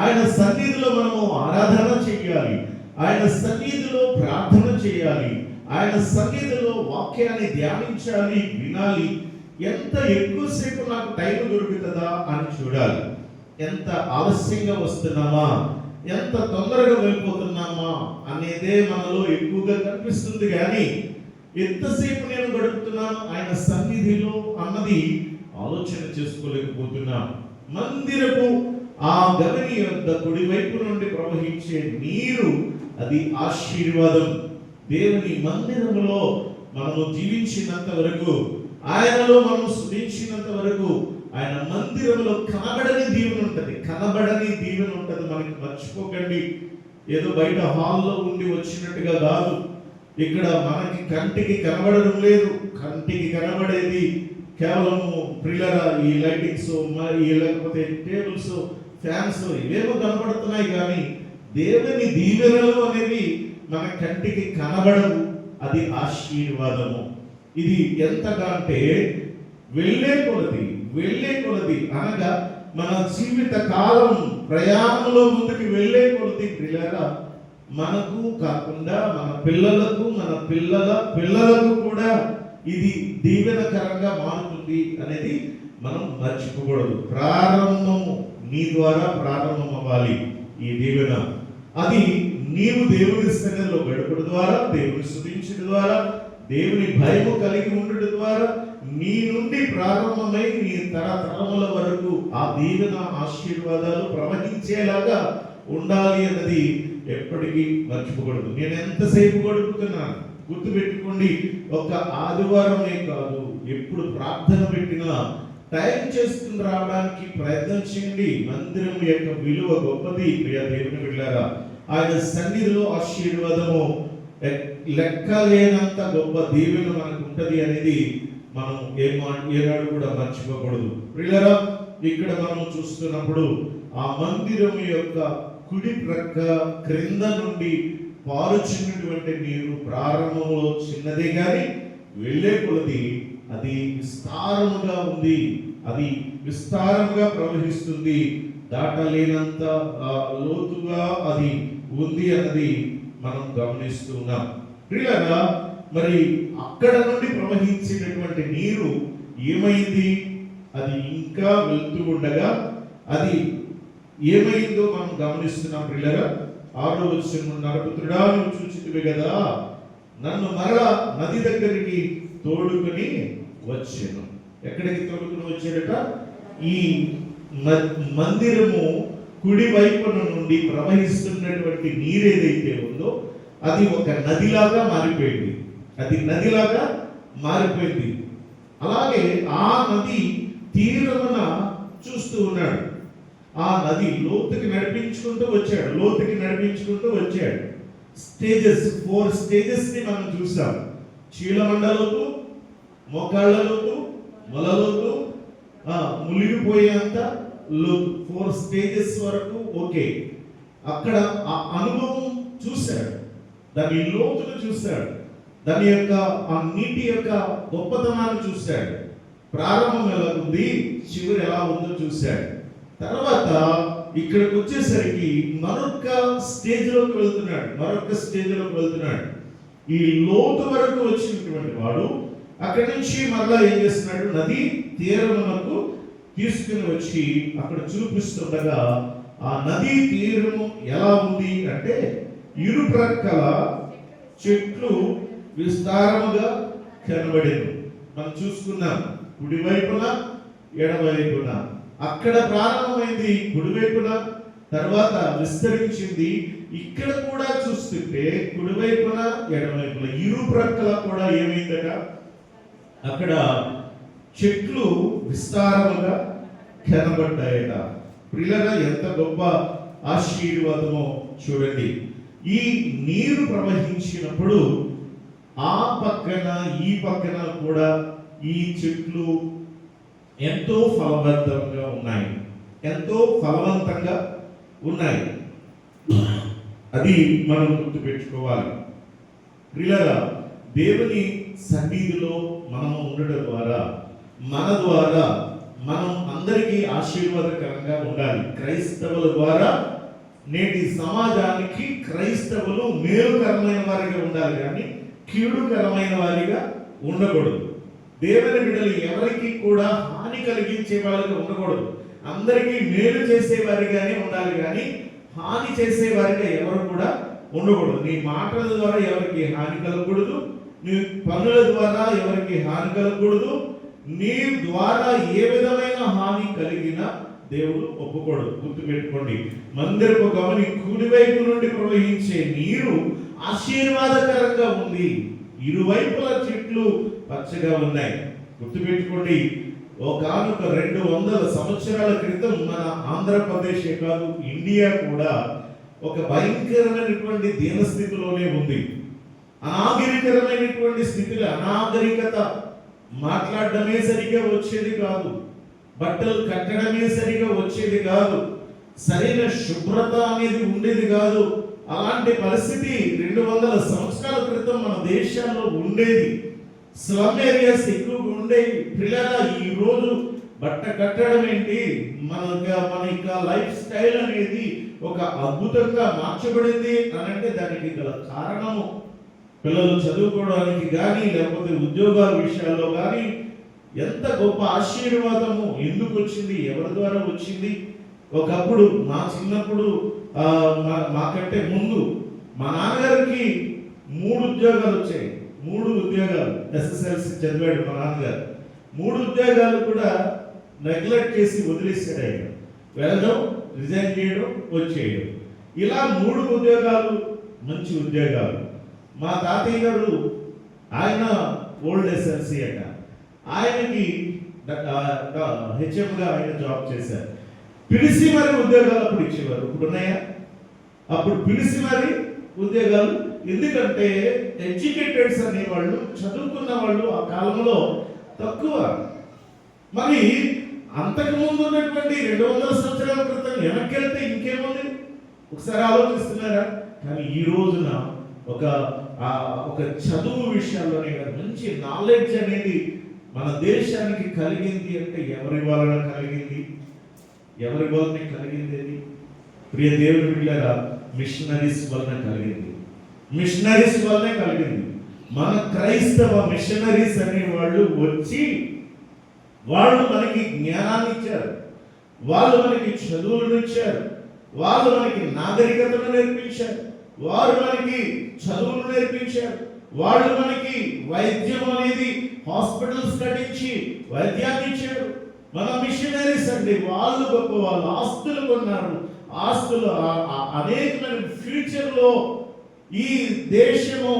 A: ఆయన సన్నిధిలో మనము ఆరాధన చేయాలి, ఆయన సన్నిధిలో ప్రార్థన చేయాలి, ఆయన సన్నిధిలో వాక్యాన్ని ధ్యానించాలి, వినాలి. ఎంత ఎక్కువసేపు నాకు టైం దొరుకుతుందా అని చూడాలి. ఎంత ఆలస్యంగా వస్తున్నామా, ఎంత తొందరగా వెళ్ళిపోతున్నామా అనేదే మనలో ఎక్కువగా కనిపిస్తుంది, కానీ ఎంతసేపు నేను గడుపుతున్నాను ఆయన సన్నిధిలో అన్నది ఆలోచన చేసుకోలేకపోతున్నాం. మందిరపు ఆ గవని యొద్ద కుడివైపు నుండి ప్రవహించే నీరు అది ఆశీర్వాదం. దేవుని మందిరములో మనము జీవించినంత వరకు, ఆయనలో మనం స్తుతించినంత వరకు ఆయన మందిరంలో కనబడని దీవెన ఉంటది, మనకి మర్చిపోకండి. ఏదో బయట హాల్లో ఉండి వచ్చినట్టుగా కాదు, ఇక్కడ మనకి కంటికి కనబడడం లేదు. కంటికి కనబడేది కేవలము ప్రిల్లరా ఈ లైటింగ్స్, మరి లేకపోతే టేబుల్స్, ఫ్యాన్స్ ఇవేమో కనబడుతున్నాయి, కానీ దేవుని దీవెనలు అనేవి మన కంటికి కనబడవు. అది ఆశీర్వాదము. ఇది ఎంతగా అంటే వెళ్ళే కొలది అనగా మన జీవిత కాలం ప్రయాణంలో ముందుకు వెళ్ళే కొలది ప్రిల్లరా మనకు కాకుండా మన పిల్లలకు, మన పిల్లలకు కూడా ఇది దీవెనకరంగా మారుతుంది అనేది మనం మర్చిపోకూడదు. ప్రారంభము నీ ద్వారా ప్రారంభం అవ్వాలి ఈ దీవెన. అది నీవు దేవుని సన్నిధిలో గడపడం ద్వారా, దేవుని స్తుతించడం ద్వారా, దేవుని భయము కలిగి ఉండడం ద్వారా నీ నుండి ప్రారంభమై నీ తరతరముల వరకు ఆ దీవెన ఆశీర్వాదాలు ప్రవహించేలాగా ఉండాలి అన్నది ఎప్పటికీ మర్చిపోకూడదు. నేను ఎంతసేపు గడుపుతున్నాను గుర్తుపెట్టుకోండి. ఒక ఆదివారమే కాదు, ఎప్పుడు ప్రార్థన పెట్టినా టైం చేసుకుని రావడానికి ప్రయత్నం చేయండి. మందిరం యొక్క విలువ గొప్పది ప్రియ దేవుని బిడ్డలారా. ఆయన సన్నిధిలో ఆశీర్వాదము లెక్కలేనంత గొప్ప దీవెన మనకు ఉంటది అనేది మనం ఏనాడు కూడా మర్చిపోకూడదు. ప్రియులారా, ఇక్కడ మనం చూస్తున్నప్పుడు ఆ మందిరం యొక్క కుడి ప్రక్క క్రింద నుండి పారుచున్నటువంటి నీరు ప్రారంభంలో చిన్నదే కానీ వెళ్ళే కొలది అది విస్తారముగా ఉంది, అది విస్తారముగా ప్రవహిస్తుంది, దాటలేనంత లోతుగా అది ఉంది అన్నది మనం గమనిస్తున్నాం. ప్రియులారా, మరి అక్కడ నుండి ప్రవహించేటటువంటి నీరు ఏమైంది? అది ఇంకా వెళ్తూ ఉండగా అది ఏమైందో మనం గమనిస్తున్నాం. ప్రియులారా, 6వ వచనం, నరపుత్రుడా నువ్వు చూచితివి కదా, నన్ను మరలా నది దగ్గరికి తోడుకొని వచ్చాను. ఎక్కడికి తోడుకొని వచ్చాడట? ఈ మందిరము కుడి వైపున నుండి ప్రవహిస్తున్నటువంటి నీరు ఏదైతే ఉందో అది ఒక నదిలాగా మారిపోయింది. అలాగే ఆ నది తీరమున చూస్తూ ఉన్నాడు. ఆ నది లోతుకి నడిపించుకుంటూ వచ్చాడు. స్టేజెస్, 4 స్టేజెస్ ని మనం చూసాం. చీలమండలోతు, మోకాళ్ళలోతు, మొలలోతు, మునిగిపోయేంత లోతు, 4 స్టేజెస్ వరకు. ఓకే, అక్కడ ఆ అనుభవం చూశాడు, దాని లోతును చూశాడు. దాని యొక్క ఆ నీటి యొక్క గొప్పతనాన్ని చూశాడు. ప్రారంభం ఎలా ఉంది, చివరి ఎలా ఉందో చూశాడు. తర్వాత ఇక్కడికి వచ్చేసరికి మరొక స్టేజ్లోకి వెళ్తున్నాడు. ఈ లోతు వరకు వచ్చినటువంటి వాడు అక్కడి నుంచి మరలా ఏం చేస్తున్నాడు, నది తీరమునకు తీసుకుని వచ్చి అక్కడ చూపిస్తుండగా ఆ నదీ తీరము ఎలా ఉంది అంటే ఇరు ప్రక్కల చెట్లు విస్తారముగా కనబడేది. మనం చూసుకున్నాం, కుడివైపున ఎడమవైపున. అక్కడ ప్రారంభమైంది కుడివైపున, తర్వాత విస్తరించింది. ఇక్కడ కూడా చూస్తుంటే కుడివైపున ఎడమవైపున ఇరు ప్రక్కల కూడా ఏమైందట, అక్కడ చెట్లు విస్తారముగా కనబడ్డాయట. ప్రియులారా, ఎంత గొప్ప ఆశీర్వాదమో చూడండి. ఈ నీరు ప్రవహించినప్పుడు ఆ పక్కన ఈ పక్కన కూడా ఈ చెట్లు ఎంతో ఫలవంతంగా ఉన్నాయి. అది మనం గుర్తుపెట్టుకోవాలి. ప్రియులారా, దేవుని సన్నిధిలో మనం ఉండడం ద్వారా మన ద్వారా మనం అందరికీ ఆశీర్వాదకరంగా ఉండాలి. క్రైస్తవుల ద్వారా నేటి సమాజానికి క్రైస్తవులు మేలుకరమైన వారిగా ఉండాలి, కానీ కీడుకరమైన వారిగా ఉండకూడదు. దేవుని బిడ్డలు ఎవరికి కూడా హాని కలిగించే వారిగా ఉండకూడదు. అందరికీ మేలు చేసే వారిగానే ఉండాలి, కానీ హాని చేసే వారిగా ఎవరు కూడా ఉండకూడదు. నీ మాటల ద్వారా ఎవరికి హాని కలగకూడదు, నీ పనుల ద్వారా ఎవరికి హాని కలగకూడదు. నీ ద్వారా ఏ విధమైన హాని కలిగినా దేవుడు ఒప్పుకోడు. గుర్తుపెట్టుకోండి. మందిరపు గమని కుడివైపు నుండి ప్రవహించే నీరు ఆశీర్వాదకరంగా ఉంది. ఇరువైపుల చెట్లు పచ్చగా ఉన్నాయి. గుర్తుపెట్టుకోండి, ఒకనొక 200 సంవత్సరాల క్రితం మన ఆంధ్రప్రదేశే కాదు, ఇండియా కూడా ఒక భయంకరమైనటువంటి దీనస్థితిలోనే ఉంది. అనాగరికరమైనటువంటి స్థితిలో, అనాగరికత, మాట్లాడడమే సరిగా వచ్చేది కాదు, బట్టలు కట్టడమే సరిగా వచ్చేది కాదు, సరైన శుభ్రత అనేది ఉండేది కాదు. అలాంటి పరిస్థితి 200 సంవత్సరాల క్రితం మన దేశాల్లో ఉండేది. స్లమ్ ఏరియాస్ ఎక్కువగా ఉండేవి. పిల్లల ఈ రోజు బట్ట కట్టడం ఏంటి, మన లైఫ్ స్టైల్ అనేది ఒక అద్భుతంగా మార్చబడింది అని అంటే దానికి గల కారణము పిల్లలు చదువుకోవడానికి కానీ లేకపోతే ఉద్యోగాల విషయాల్లో కానీ ఎంత గొప్ప ఆశీర్వాదము ఎందుకు వచ్చింది, ఎవరి ద్వారా వచ్చింది. ఒకప్పుడు మా చిన్నప్పుడు మాకంటే ముందు మా నాన్నగారికి 3 ఉద్యోగాలు వచ్చాయి. 3 ఉద్యోగాలు. SSLC చదివాడు మా నాన్నగారు. 3 ఉద్యోగాలు కూడా నెగ్లెక్ట్ చేసి వదిలేసాడు. ఆయన వెళ్ళడం, రిజైన్ చేయడం, వచ్చేయడం, ఇలా 3 ఉద్యోగాలు, మంచి ఉద్యోగాలు. మా తాతయ్య గారు ఆయన ఓల్డ్ SLC అట, ఆయనకి HM గా ఆయన జాబ్ చేశారు. పిలిచి మరి ఉద్యోగాలు అప్పుడు ఇచ్చేవారు. ఇప్పుడు ఉన్నాయా? అప్పుడు పిలిచి మరి ఉద్యోగాలు. ఎందుకంటే ఎడ్యుకేటెడ్స్ అనేవాళ్ళు, చదువుకున్న వాళ్ళు ఆ కాలంలో తక్కువ. మరి అంతకుముందు ఉన్నటువంటి 200 సంవత్సరాల క్రితం వెనక్కి వెళ్తే ఇంకేముంది ఒకసారి ఆలోచిస్తున్నారా? కానీ ఈ రోజున ఒక చదువు విషయాల్లోనే కాదు, మంచి నాలెడ్జ్ అనేది మన దేశానికి కలిగింది అంటే ఎవరి వలన కలిగింది? అది ప్రియ దేవుని బిడ్డలారా, మిషనరీస్ వలన కలిగింది. మన క్రైస్తవ మిషనరీస్ అనే వాళ్ళు వచ్చి వాళ్ళు మనకి జ్ఞానాన్ని ఇచ్చారు, వాళ్ళు మనకి చదువులను ఇచ్చారు, వాళ్ళు మనకి నాగరికతను నేర్పించారు, వారు మనకి చదువులు నేర్పించారు, వాళ్ళు మనకి వైద్యం అనేది హాస్పిటల్స్ కట్టించి వైద్యాన్ని ఇచ్చారు. మన మిషనరీస్ అండి, వాళ్ళు గొప్ప, వాళ్ళు ఆస్తులు కొన్నారు. ఆస్తులు అనేకమైన ఫ్యూచర్లో ఈ దేశము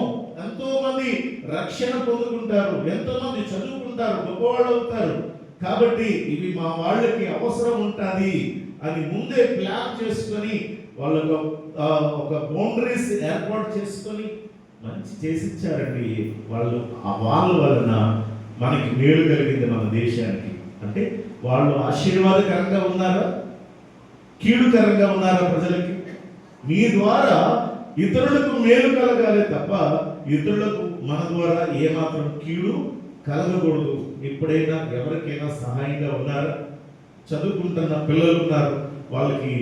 A: ఎంతో మంది రక్షణ పొందుకుంటారు, ఎంతో మంది చదువుకుంటారు, గొప్పవాళ్ళు అవుతారు. కాబట్టి ఇవి మా వాళ్ళకి అవసరం ఉంటుంది అని ముందే ప్లాన్ చేసుకొని వాళ్ళకు ఒక బౌండరీస్ ఏర్పాటు చేసుకొని మంచి చేసిచ్చారండి. వాళ్ళ వలన మనకి మేలు కలిగింది మన దేశానికి. అంటే వాళ్ళు ఆశీర్వాదకరంగా ఉన్నారా, కీడుకరంగా ఉన్నారా ప్రజలకి? మీ ద్వారా ఇతరులకు మేలు కలగాలి తప్ప ఇతరులకు మన ద్వారా ఏమాత్రం కీడు కలగకూడదు. ఎప్పుడైనా ఎవరికైనా సహాయంగా ఉన్నారా? చదువుకుంటున్న పిల్లలు ఉన్నారు, వాళ్ళకి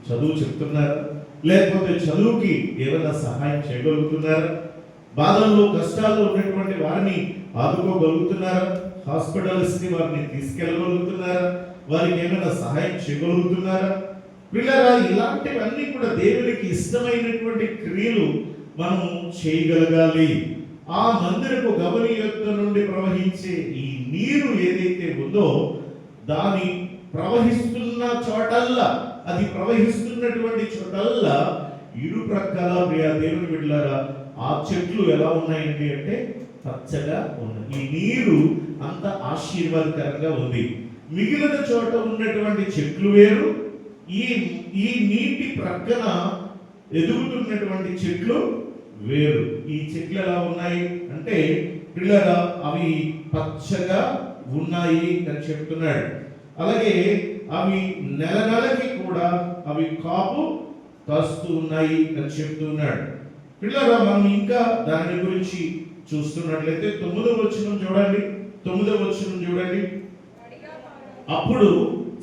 A: చదువు చెప్తున్నారా? లేకపోతే చదువుకి ఏమైనా సహాయం చేయగలుగుతున్నారా? బాధల్లో కష్టాల్లో ఉన్నటువంటి వారిని ఆదుకోగలుగుతున్నారా? హాస్పిటల్స్కి వారిని తీసుకెళ్ళగలుగుతున్నారా? వారికి ఏమైనా సహాయం చేయగలుగుతున్నారా? పిల్లరా, ఇలాంటివన్నీ కూడా దేవునికి ఇష్టమైనటువంటి క్రియలు మనం చేయగలగాలి. ఆ మందిరపు గవని యొక్క నుండి ప్రవహించే ఈ నీరు ఏదైతే ఉందో దాని ప్రవహిస్తున్న చోటల్లా, అది ప్రవహిస్తున్నటువంటి చోటల్లా ఇరు ప్రక్కల ప్రియ దేవుని బిడ్డలారా ఆ చెట్లు ఎలా ఉన్నాయండి అంటే పచ్చగా ఉన్నాయి. ఈ నీరు అంత ఆశీర్వాదకరంగా ఉంది. మిగిలిన చోట ఉన్నటువంటి చెట్లు వేరు, ఈ నీటి ప్రక్కన ఎదుగుతున్నటువంటి చెట్లు వేరు. ఈ చెట్లు ఎలా ఉన్నాయి అంటే పిల్లరా అవి పచ్చగా ఉన్నాయి అని చెప్తున్నాడు. అలాగే అవి నెల నెలకి కూడా అవి కాపు కాస్తూ ఉన్నాయి అని చెప్తున్నాడు. పిల్లరా మనం ఇంకా దాని గురించి చూస్తున్నట్లయితే 9వ వచనం చూడండి. 9వ వచనం చూడండి. అప్పుడు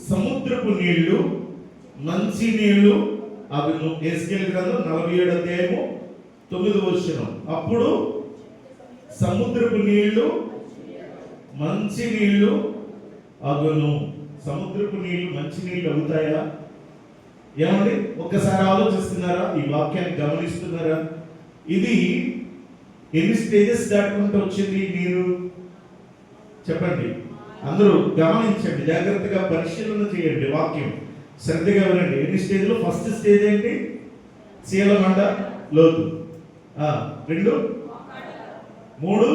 A: సముద్రపు నీళ్లు మంచి నీళ్లు అగును. ఎస్కేల్ గ్రంథం 47వ అధ్యాయము 9వ వచనం. అప్పుడు సముద్రపు నీళ్లు మంచి నీళ్లు అగును. సముద్రపు నీళ్లు మంచి నీళ్లు అవుతాయా? ఏమండి, ఒక్కసారి ఆలోచిస్తున్నారా? ఈ వాక్యాన్ని గమనిస్తున్నారా? ఇది ఎన్ని స్టేజెస్ దాటుకుంటూ వచ్చింది నీరు? చెప్పండి, అందరూ గమనించండి, జాగ్రత్తగా పరిశీలన చేయండి, వాక్యం శ్రద్ధగా వినండి. ఎన్ని స్టేజ్లు? ఫస్ట్ స్టేజ్ ఏంటి? చీలమండ లోతు, 2 3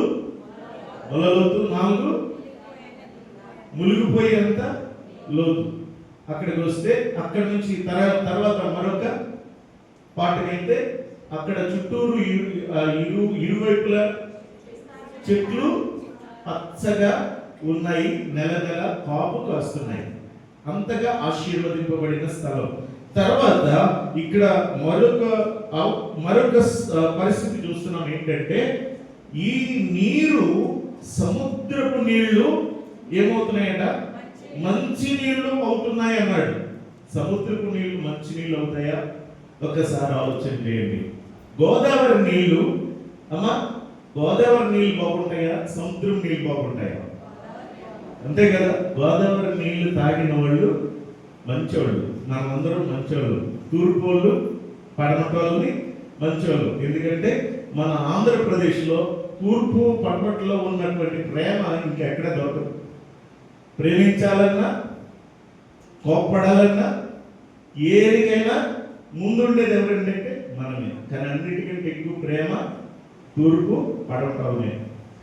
A: మొలలోతు, 4 మునిగిపోయేంత లోతు. అక్కడికి వస్తే అక్కడి నుంచి తర్వాత మరొక పాటకైతే అక్కడ చుట్టూరు ఇరువైపుల చెట్లు పచ్చగా ఉన్నాయి, నెల నెల కాపు కాస్తున్నాయి. అంతగా ఆశీర్వదింపబడిన స్థలం. తర్వాత ఇక్కడ మరొక పరిస్థితి చూస్తున్నాం ఏంటంటే ఈ నీరు సముద్రపు నీళ్లు ఏమవుతున్నాయట? మంచి నీళ్లు అవుతున్నాయి అన్నాడు. సముద్రపు నీళ్లు మంచి నీళ్లు అవుతాయా? ఒక్కసారి ఆలోచన చేయండి. గోదావరి నీళ్లు, అమ్మా, గోదావరి నీళ్లు బాగుంటాయా? సముద్రం నీళ్లు బాగుంటాయా? అంతే కదా. గోదావరి నీళ్లు తాగిన వాళ్ళు మంచోళ్ళు, మనమందరం మంచోళ్ళు. తూర్పు వాళ్ళు పడమటోళ్ళని మంచోళ్ళు. ఎందుకంటే మన ఆంధ్రప్రదేశ్లో తూర్పు పడమటలో ఉన్నటువంటి ప్రేమ ఇంకెక్కడ దొరకదు. ప్రేమించాలన్నా, కోప్పడాలన్నా, ఏరికైనా ముందుండేది ఎవరంటే మనమే. కానీ అన్నిటికంటే ఎక్కువ ప్రేమ తూర్పు పడమటమే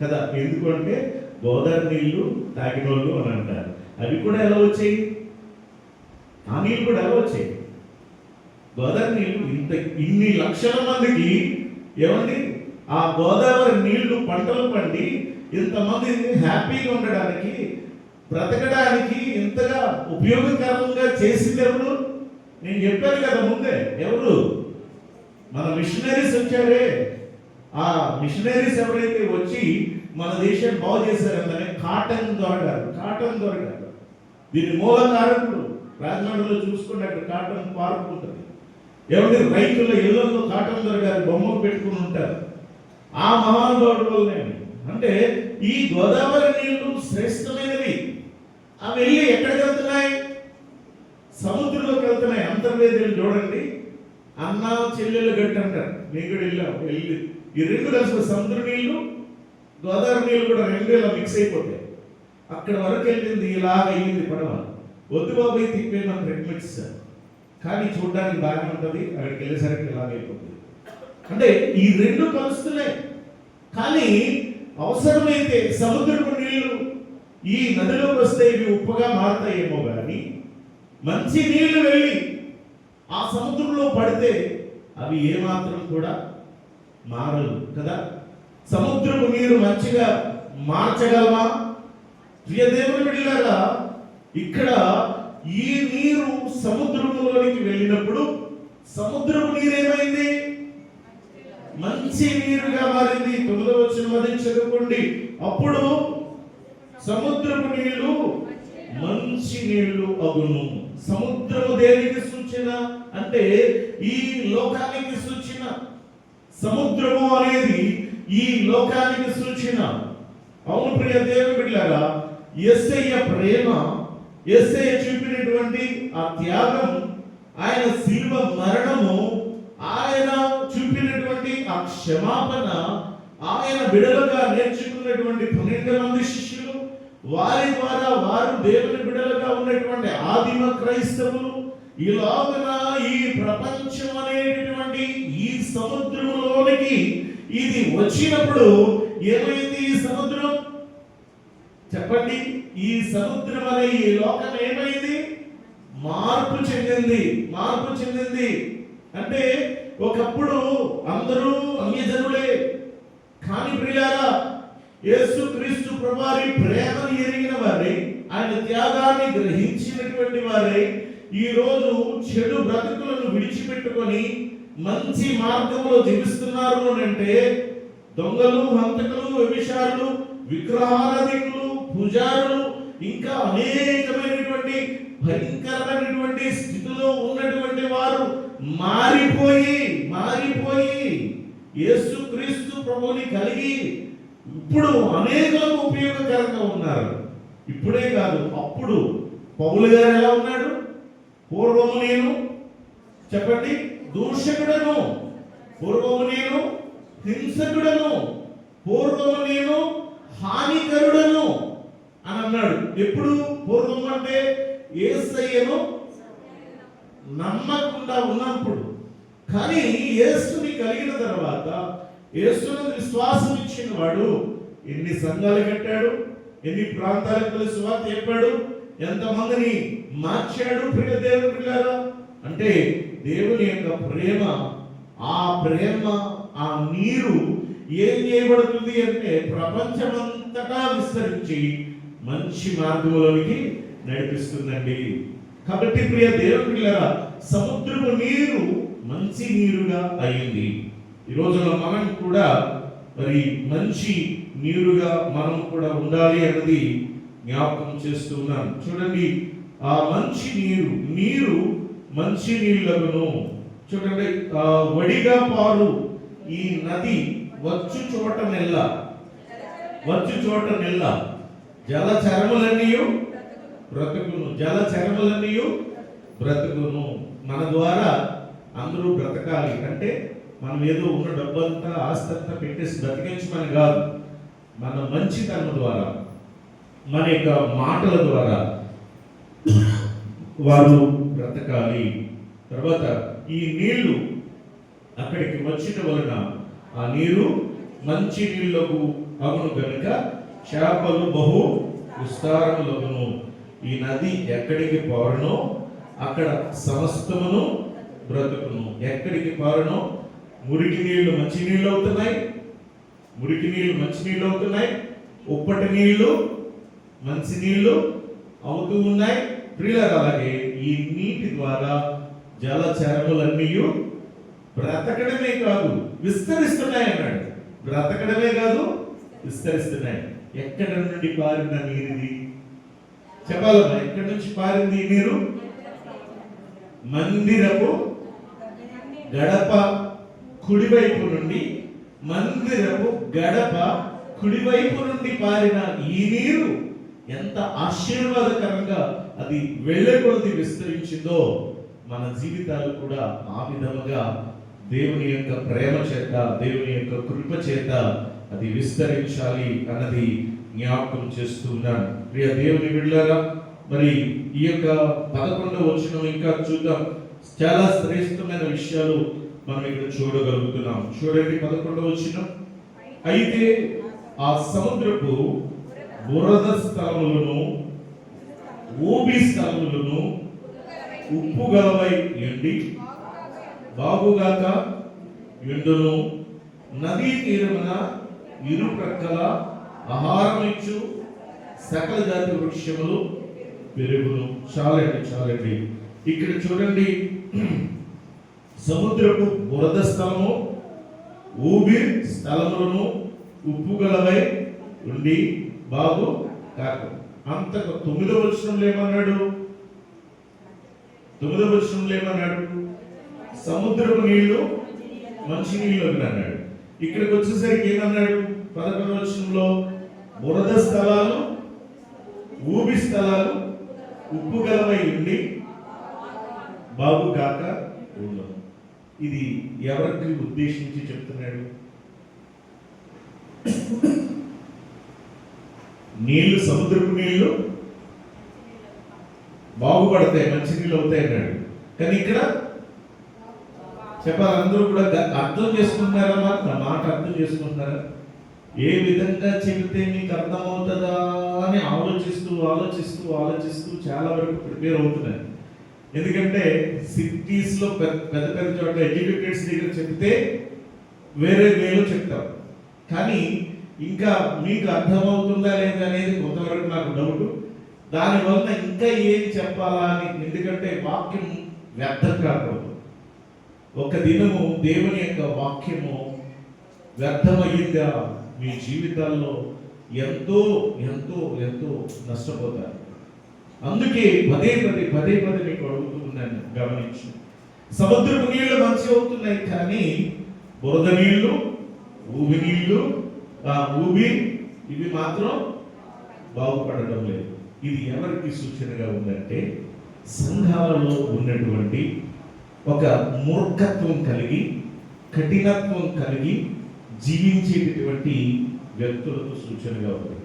A: కదా. ఎందుకంటే గోదావరి నీళ్లు తాగినోళ్ళు అని అంటారు. అవి కూడా ఎలా వచ్చాయి? ఆ నీళ్ళు కూడా ఎలా వచ్చాయి? గోదావరి నీళ్లు ఇన్ని లక్షల మందికి ఏమండి ఆ గోదావరి నీళ్లు పంటలు పండి ఇంతమంది హ్యాపీగా ఉండడానికి, బ్రతకడానికి ఇంతగా ఉపయోగకరంగా చేసింది ఎవరు? నేను చెప్పాను కదా ముందే, ఎవరు? మన మిషనరీస్ వచ్చారే. ఆ మిషనరీస్ ఎవరైతే వచ్చి మన దేశాన్ని బాగు చేశారంటే కాటన్ దొరగారు. దీని మూల కారకుడు రాజమండ్రిలో చూసుకుంటే అక్కడ కాటన్ పార్క్ ఉంటుంది. ఏమంటే రైతుల ఇళ్లలో కాటన్ దొరగారు బొమ్మలు పెట్టుకుని ఉంటారు. ఆ మహానుభావుడు వల్లనే. అంటే ఈ గోదావరి నీళ్లు శ్రేష్టమైనవి. అవి వెళ్ళి ఎక్కడికి వెళ్తున్నాయి? సముద్రంలోకి వెళ్తున్నాయి. అంతర్వేదులు చూడండి, అన్న చెల్లెలు గట్టి అంటారు. నేను కూడా వెళ్ళి ఈ రెండు కలిసి సముద్ర నీళ్లు గోదావరి నీళ్ళు కూడా రెండు ఇలా మిక్స్ అయిపోతాయి. అక్కడ వరకు వెళ్ళింది, ఇలాగ అయ్యింది పడవ. వద్దు బాబు తిప్పిన రెడ్ మిక్స్, కానీ చూడడానికి బాగానే ఉంటుంది. అక్కడికి వెళ్ళేసరికి ఇలాగైపోతుంది. అంటే ఈ రెండు కలుస్తున్నాయి. కానీ అవసరమైతే సముద్రపు నీళ్లు ఈ నదిలోకి వస్తే ఇవి ఉప్పుగా మారుతాయేమో, కానీ మంచి నీళ్లు వెళ్ళి ఆ సముద్రంలో పడితే అవి ఏమాత్రం కూడా మారదు కదా. సముద్రపు నీరు మంచిగా మార్చగలమా? ప్రియ దేవుని బిడ్డలారా, ఇక్కడ ఈ నీరు సముద్రంలోనికి వెళ్ళినప్పుడు సముద్రపు నీరు ఏమైంది? మంచి నీరుగా మారింది. 9వ వచనం అది చదువుకోండి. అప్పుడు సముద్రపు నీళ్లు మంచి నీళ్లు అగును. సముద్రము దేనికి సూచన అంటే ఈ లోకానికి సూచన. సముద్రము అనేది ఈ లోకానికి సూచన. అవును ప్రియ దేవుని బిడ్డలారా, యేసయ్య ప్రేమ, యేసయ్య చూపినటువంటి ఆ త్యాగం, ఆయన శిలువ మరణము, ఆయన చూపినటువంటి ఆ క్షమాపణ, ఆయన బిడలుగా నేర్చుకున్నటువంటి 12 మంది శిష్యులు, వారి ద్వారా వారు దేవుని బిడలుగా ఉన్నటువంటి ఆదిమ క్రైస్తవులు, ఇలాగన ఈ ప్రపంచం అనేటటువంటి ఈ సముద్రంలోనికి ఇది వచ్చినప్పుడు ఏమైంది? ఈ సముద్రం చెప్పండి, ఈ సముద్రం అనే ఈ లోకం ఏమైంది? మార్పు చెందింది. మార్పు చెందింది అంటే ఒకప్పుడు అందరూ అన్యజనులే, కానీ ప్రియులారా యేసు క్రీస్తు ప్రభువారి ప్రేమను ఎరిగిన వారే, ఆయన త్యాగాన్ని గ్రహించినటువంటి వారే ఈ రోజు చెడు బ్రతుకులను విడిచిపెట్టుకొని మంచి మార్గంలో జీవిస్తున్నారు అంటే దొంగలు, హంతకులు, వ్యభిచారులు, విగ్రహారాధికులు, పూజారులు, ఇంకా అనేకమైనటువంటి భయంకరమైనటువంటి స్థితిలో ఉన్నటువంటి వారు మారిపోయి యేసుక్రీస్తు ప్రభువుని కలిగి ఇప్పుడు అనేకులకు ఉపయోగకరంగా ఉన్నారు. ఇప్పుడే కాదు, అప్పుడు పౌలు గారు ఎలా ఉన్నాడు? పూర్వము నేను చెప్పండి దూషకుడను, పూర్వము నేను హింసకుడను, పూర్వము నేను హానికరుడను అని అన్నాడు. ఎప్పుడు పూర్వం అంటే యేసయ్యను నమ్మకుండా ఉన్నప్పుడు. కానీ యేసుని కలిగిన తర్వాత, యేసుని విశ్వాసం ఇచ్చిన వాడు ఎన్ని సంఘాలు కట్టాడు, ఎన్ని ప్రాంతాలకు వెళ్ళి సువార్త చెప్పాడు, ఎంతమందిని మార్చాడు. ప్రియ దేవుని పిల్లారా, అంటే దేవుని యొక్క ప్రేమ, ఆ ప్రేమ, ఆ నీరు ఏం చేయబడుతుంది అంటే ప్రపంచమంతటా విస్తరించి మంచి మార్గంలోనికి నడిపిస్తుందండి. కాబట్టి ప్రియ దేవుని పిల్లారా, సముద్రపు నీరు మంచి నీరుగా అయింది. ఈ రోజున మనం కూడా మరి మంచి నీరుగా మనం కూడా ఉండాలి అన్నది జ్ఞాపకం చేస్తూ ఉన్నాను. చూడండి, ఆ మంచి నీరు మంచి నీళ్లను చూడండి, వడిగా పారు ఈ నది వచ్చు చోట నెల్ల జలచరములన్నీ బ్రతుకును, జలచరములన్నీ బ్రతుకును. మన ద్వారా అందరూ బ్రతకాలి అంటే మనం ఏదో ఉన్న డబ్బంతా ఆస్తంతా పెట్టేసి బ్రతికించమని కాదు, మన మంచితనం ద్వారా, మన యొక్క మాటల ద్వారా వారు బ్రతకాలి. తర్వాత ఈ నీళ్లు అక్కడికి వచ్చిన వలన ఆ నీరు మంచి నీళ్లకు అగును గనుక చేపలు బహు విస్తారములగును. ఈ నది ఎక్కడికి పారునో అక్కడ సమస్తమును బ్రతుకును. ఎక్కడికి పారునో మురికి నీళ్లు మంచి నీళ్ళు అవుతున్నాయి, మురికి నీళ్లు మంచి నీళ్ళు అవుతున్నాయి, ఉప్పటి నీళ్లు మంచి నీళ్లు అవుతూ ఉన్నాయి. ప్రియులారా, అలాగే ఈ నీటి ద్వారా జలచరములన్నీ బ్రతకడమే కాదు విస్తరిస్తున్నాయి అన్నాడు. బ్రతకడమే కాదు విస్తరిస్తున్నాయి. ఎక్కడి నుండి పారిన నీరుది చెప్పాలమ్మా? ఎక్కడి నుంచి పారింది నీరు? మందిరపు గడప కుడివైపు నుండి, మందిరపు గడప కుడివైపు నుండి పారిన ఈ నీరు ఎంత ఆశీర్వాదకరంగా అది వెళ్ళే కొలది విస్తరించిందో మన జీవితాలు కూడా ఆ విధముగా దేవుని యొక్క ప్రేమ చేత, దేవుని యొక్క కృప చేత అది విస్తరించాలి అన్నది జ్ఞాపకం చేస్తూ ఉన్నాను. ప్రియ దేవుని బిడ్డలారా, మరి ఈ యొక్క 11వ వచనం ఇంకా చూద్దాం. చాలా శ్రేష్టమైన విషయాలు మనం ఇక్కడ చూడగలుగుతున్నాం. చూడండి 11వ వచనం. అయితే ఆ సముద్రపు బురద స్థలములను, ఊబి స్థలములను ఉప్పు గలవై ఎండి బాగుగాక ఎండును. నదీ తీరమున ఇరు ప్రక్కల ఆహారం ఇచ్చు సకల జాతి వృక్షములు పెరుగును. చాలండి. ఇక్కడ చూడండి, సముద్రపు బురద స్థలము, ఊబి స్థలములను ఉప్పు గలవై ఉండి బాగు కాక. అంతకు 9వ వచనంలో ఏమన్నాడు? 9వ వచనంలో ఏమన్నాడు? సముద్రపు నీళ్లు మంచి నీళ్ళు అన్నాడు. ఇక్కడికి వచ్చేసరికి ఏమన్నాడు? 11వ వచనంలో బురద స్థలాలు, ఊబి స్థలాలు ఉప్పు గలవై ఉండి బాగు కాక ఉండవు. ఇది ఎవరికి ఉద్దేశించి చెప్తున్నాడు? నీళ్లు, సముద్రపు నీళ్లు బాగుపడతాయి, మంచి నీళ్ళు అవుతాయి అన్నాడు. కానీ ఇక్కడ చెప్పాలి, అందరూ కూడా అర్థం చేసుకుంటున్నారా? నా మాట అర్థం చేసుకుంటున్నారా? ఏ విధంగా చెబితే మీకు అర్థమవుతుందా అని ఆలోచిస్తూ ఆలోచిస్తూ ఆలోచిస్తూ చాలా వరకు ప్రిపేర్ అవుతున్నాను. ఎందుకంటే సిటీస్లో పెద్ద పెద్ద చోట్ల ఎడ్యుకేటెడ్స్ దగ్గర చెప్తే వేరే వేలో చెప్తారు. కానీ ఇంకా మీకు అర్థమవుతుందా లేదా అనేది కొంతవరకు నాకు డౌట్. దానివల్ల ఇంకా ఏం చెప్పాలా అని, ఎందుకంటే వాక్యం వ్యర్థం కాకూడదు. ఒక దినము దేవుని యొక్క వాక్యము వ్యర్థమయ్యిందా మీ జీవితాల్లో ఎంతో ఎంతో ఎంతో నష్టపోతారు. అందుకే పదే పదే మీకు అడుగుతూ ఉన్నాను, గమనించు. సముద్రపు నీళ్లు మంచి అవుతున్నాయి, కానీ బురద నీళ్లు, ఊబి నీళ్లు, ఊబి ఇవి మాత్రం బాగుపడటం లేదు. ఇది ఎవరికి సూచనగా ఉందంటే సంఘాలలో ఉన్నటువంటి ఒక మూర్ఖత్వం కలిగి, కఠినత్వం కలిగి జీవించేటటువంటి వ్యక్తులకు సూచనగా ఉంది.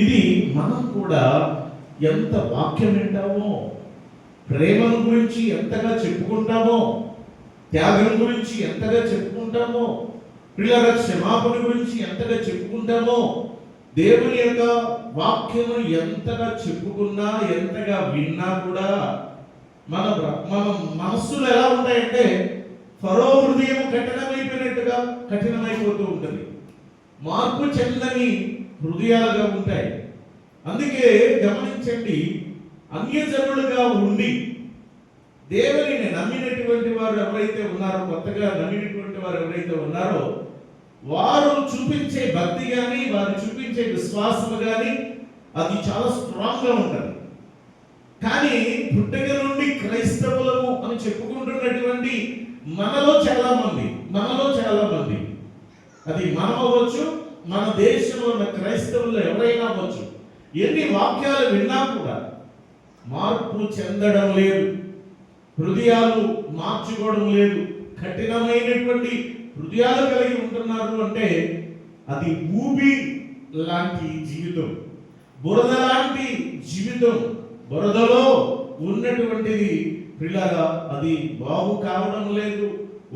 A: ఇది మనం కూడా ఎంత వాక్యం వింటామో, ప్రేమను గురించి ఎంతగా చెప్పుకుంటామో, త్యాగం గురించి ఎంతగా చెప్పుకుంటామో, పిల్లల క్షమాపణ గురించి ఎంతగా చెప్పుకుంటామో, దేవుని యొక్క వాక్యము ఎంతగా చెప్పుకున్నా, ఎంతగా విన్నా కూడా మన మనస్సులు ఎలా ఉంటాయంటే ఫరో హృదయం కఠినమైపోయినట్టుగా కఠినమైపోతూ ఉంటుంది. మార్పు చెందని హృదయాలుగా ఉంటాయి. అందుకే గమనించండి, అన్యజనులుగా ఉండి దేవునిని నమ్మినటువంటి వారు ఎవరైతే ఉన్నారో, కొత్తగా నమ్మినటువంటి వారు ఎవరైతే ఉన్నారో, వారు చూపించే భక్తి కానీ, వారు చూపించే విశ్వాసం కానీ అది చాలా స్ట్రాంగ్ గా ఉంటుంది. కానీ పుట్టక నుండి క్రైస్తవులము అని చెప్పుకుంటున్నటువంటి మనలో చాలా మంది అది మనం అవ్వచ్చు, మన దేశంలో ఉన్న క్రైస్తవులు ఎవరైనా అవ్వచ్చు, ఎన్ని వాక్యాలు విన్నా కూడా మార్పు చెందడం లేదు, హృదయాలు మార్చుకోవడం లేదు, కఠినమైనటువంటి హృదయాలు కలిగి ఉంటున్నారు. అంటే అది ఊబి లాంటి జీవితం, బురద లాంటి జీవితం, బురదలో ఉన్నటువంటిది పిల్లగా అది బాగు కావడం లేదు.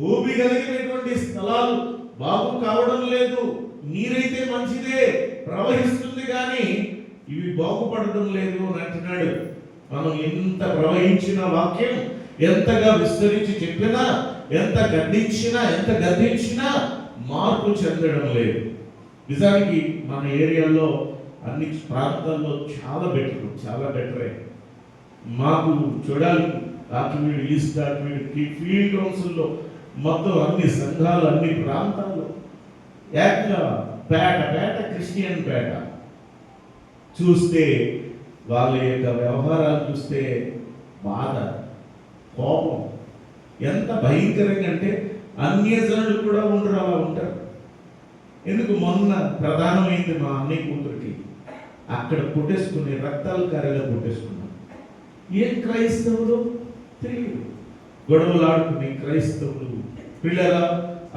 A: ఊబి కలిగినటువంటి స్థలాలు బాగు కావడం లేదు. నీరైతే మంచిదే, ప్రవహిస్తుంది, కానీ ఇవి బాగుపడడం లేదు అని అంటున్నాడు. మనం ఎంత ప్రవహించిన వాక్యం, ఎంతగా విస్తరించి చెప్పినా, ఎంత గద్దించినా, ఎంత గద్దించినా మార్పు చెందడం లేదు. నిజానికి మన ఏరియాలో అన్ని ప్రాంతాల్లో చాలా బెటరే. మాకు చూడాలి, డాక్యుమెంట్ ఈస్ట్ డాక్యుమెంట్ ఫీల్డ్ కౌన్సిల్లో మొత్తం అన్ని సంఘాలు, అన్ని ప్రాంతాల్లో ఏకంగా పేట క్రిస్టియన్ పేట చూస్తే, వాళ్ళ యొక్క వ్యవహారాలు చూస్తే బాధ, కోపం ఎంత భయంకరంగా అంటే అన్యజనులు కూడా ఉండరు, అలా ఉంటారు. ఎందుకు? మొన్న ప్రధానమైంది మా అన్నయ్య కూతురికి, అక్కడ పుట్టేసుకుని రక్తాలు కారేలా పుట్టేసుకున్నాం. ఏం క్రైస్తవులు తెలియదు, గొడవలు ఆడుకునే క్రైస్తవులు, పిల్లల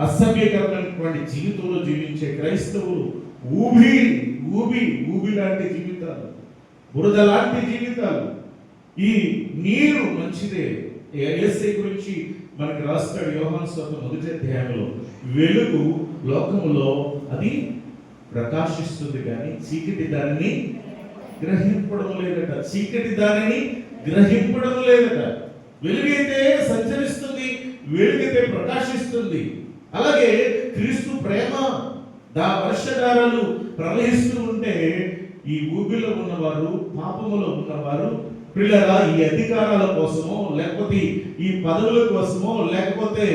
A: అసభ్యకరమైనటువంటి జీవితంలో జీవించే క్రైస్తవులు, ఊబి లాంటి జీవితాలు, బురద లాంటి జీవితాలు. ఈ నీరు మంచిదే. యేసయ్య గురించి మనకి రాస్తాడు యోహాను సువార్త 1వ అధ్యాయంలో, వెలుగు లోకములో అది ప్రకాశిస్తుంది కానీ చీకటి దానిని గ్రహింపడం లేదట. వెలుగైతే సంచరిస్తుంది, వెలుగైతే ప్రకాశిస్తుంది. అలాగే క్రీస్తు ప్రేమ వర్షధారలు ప్రవహిస్తూ ఉంటే ఈ ఊబిలో ఉన్నవారు, పాపములో ఉన్నవారు పిల్లరా ఈ అధికారాల కోసమో, లేకపోతే ఈ పదవుల కోసమో, లేకపోతే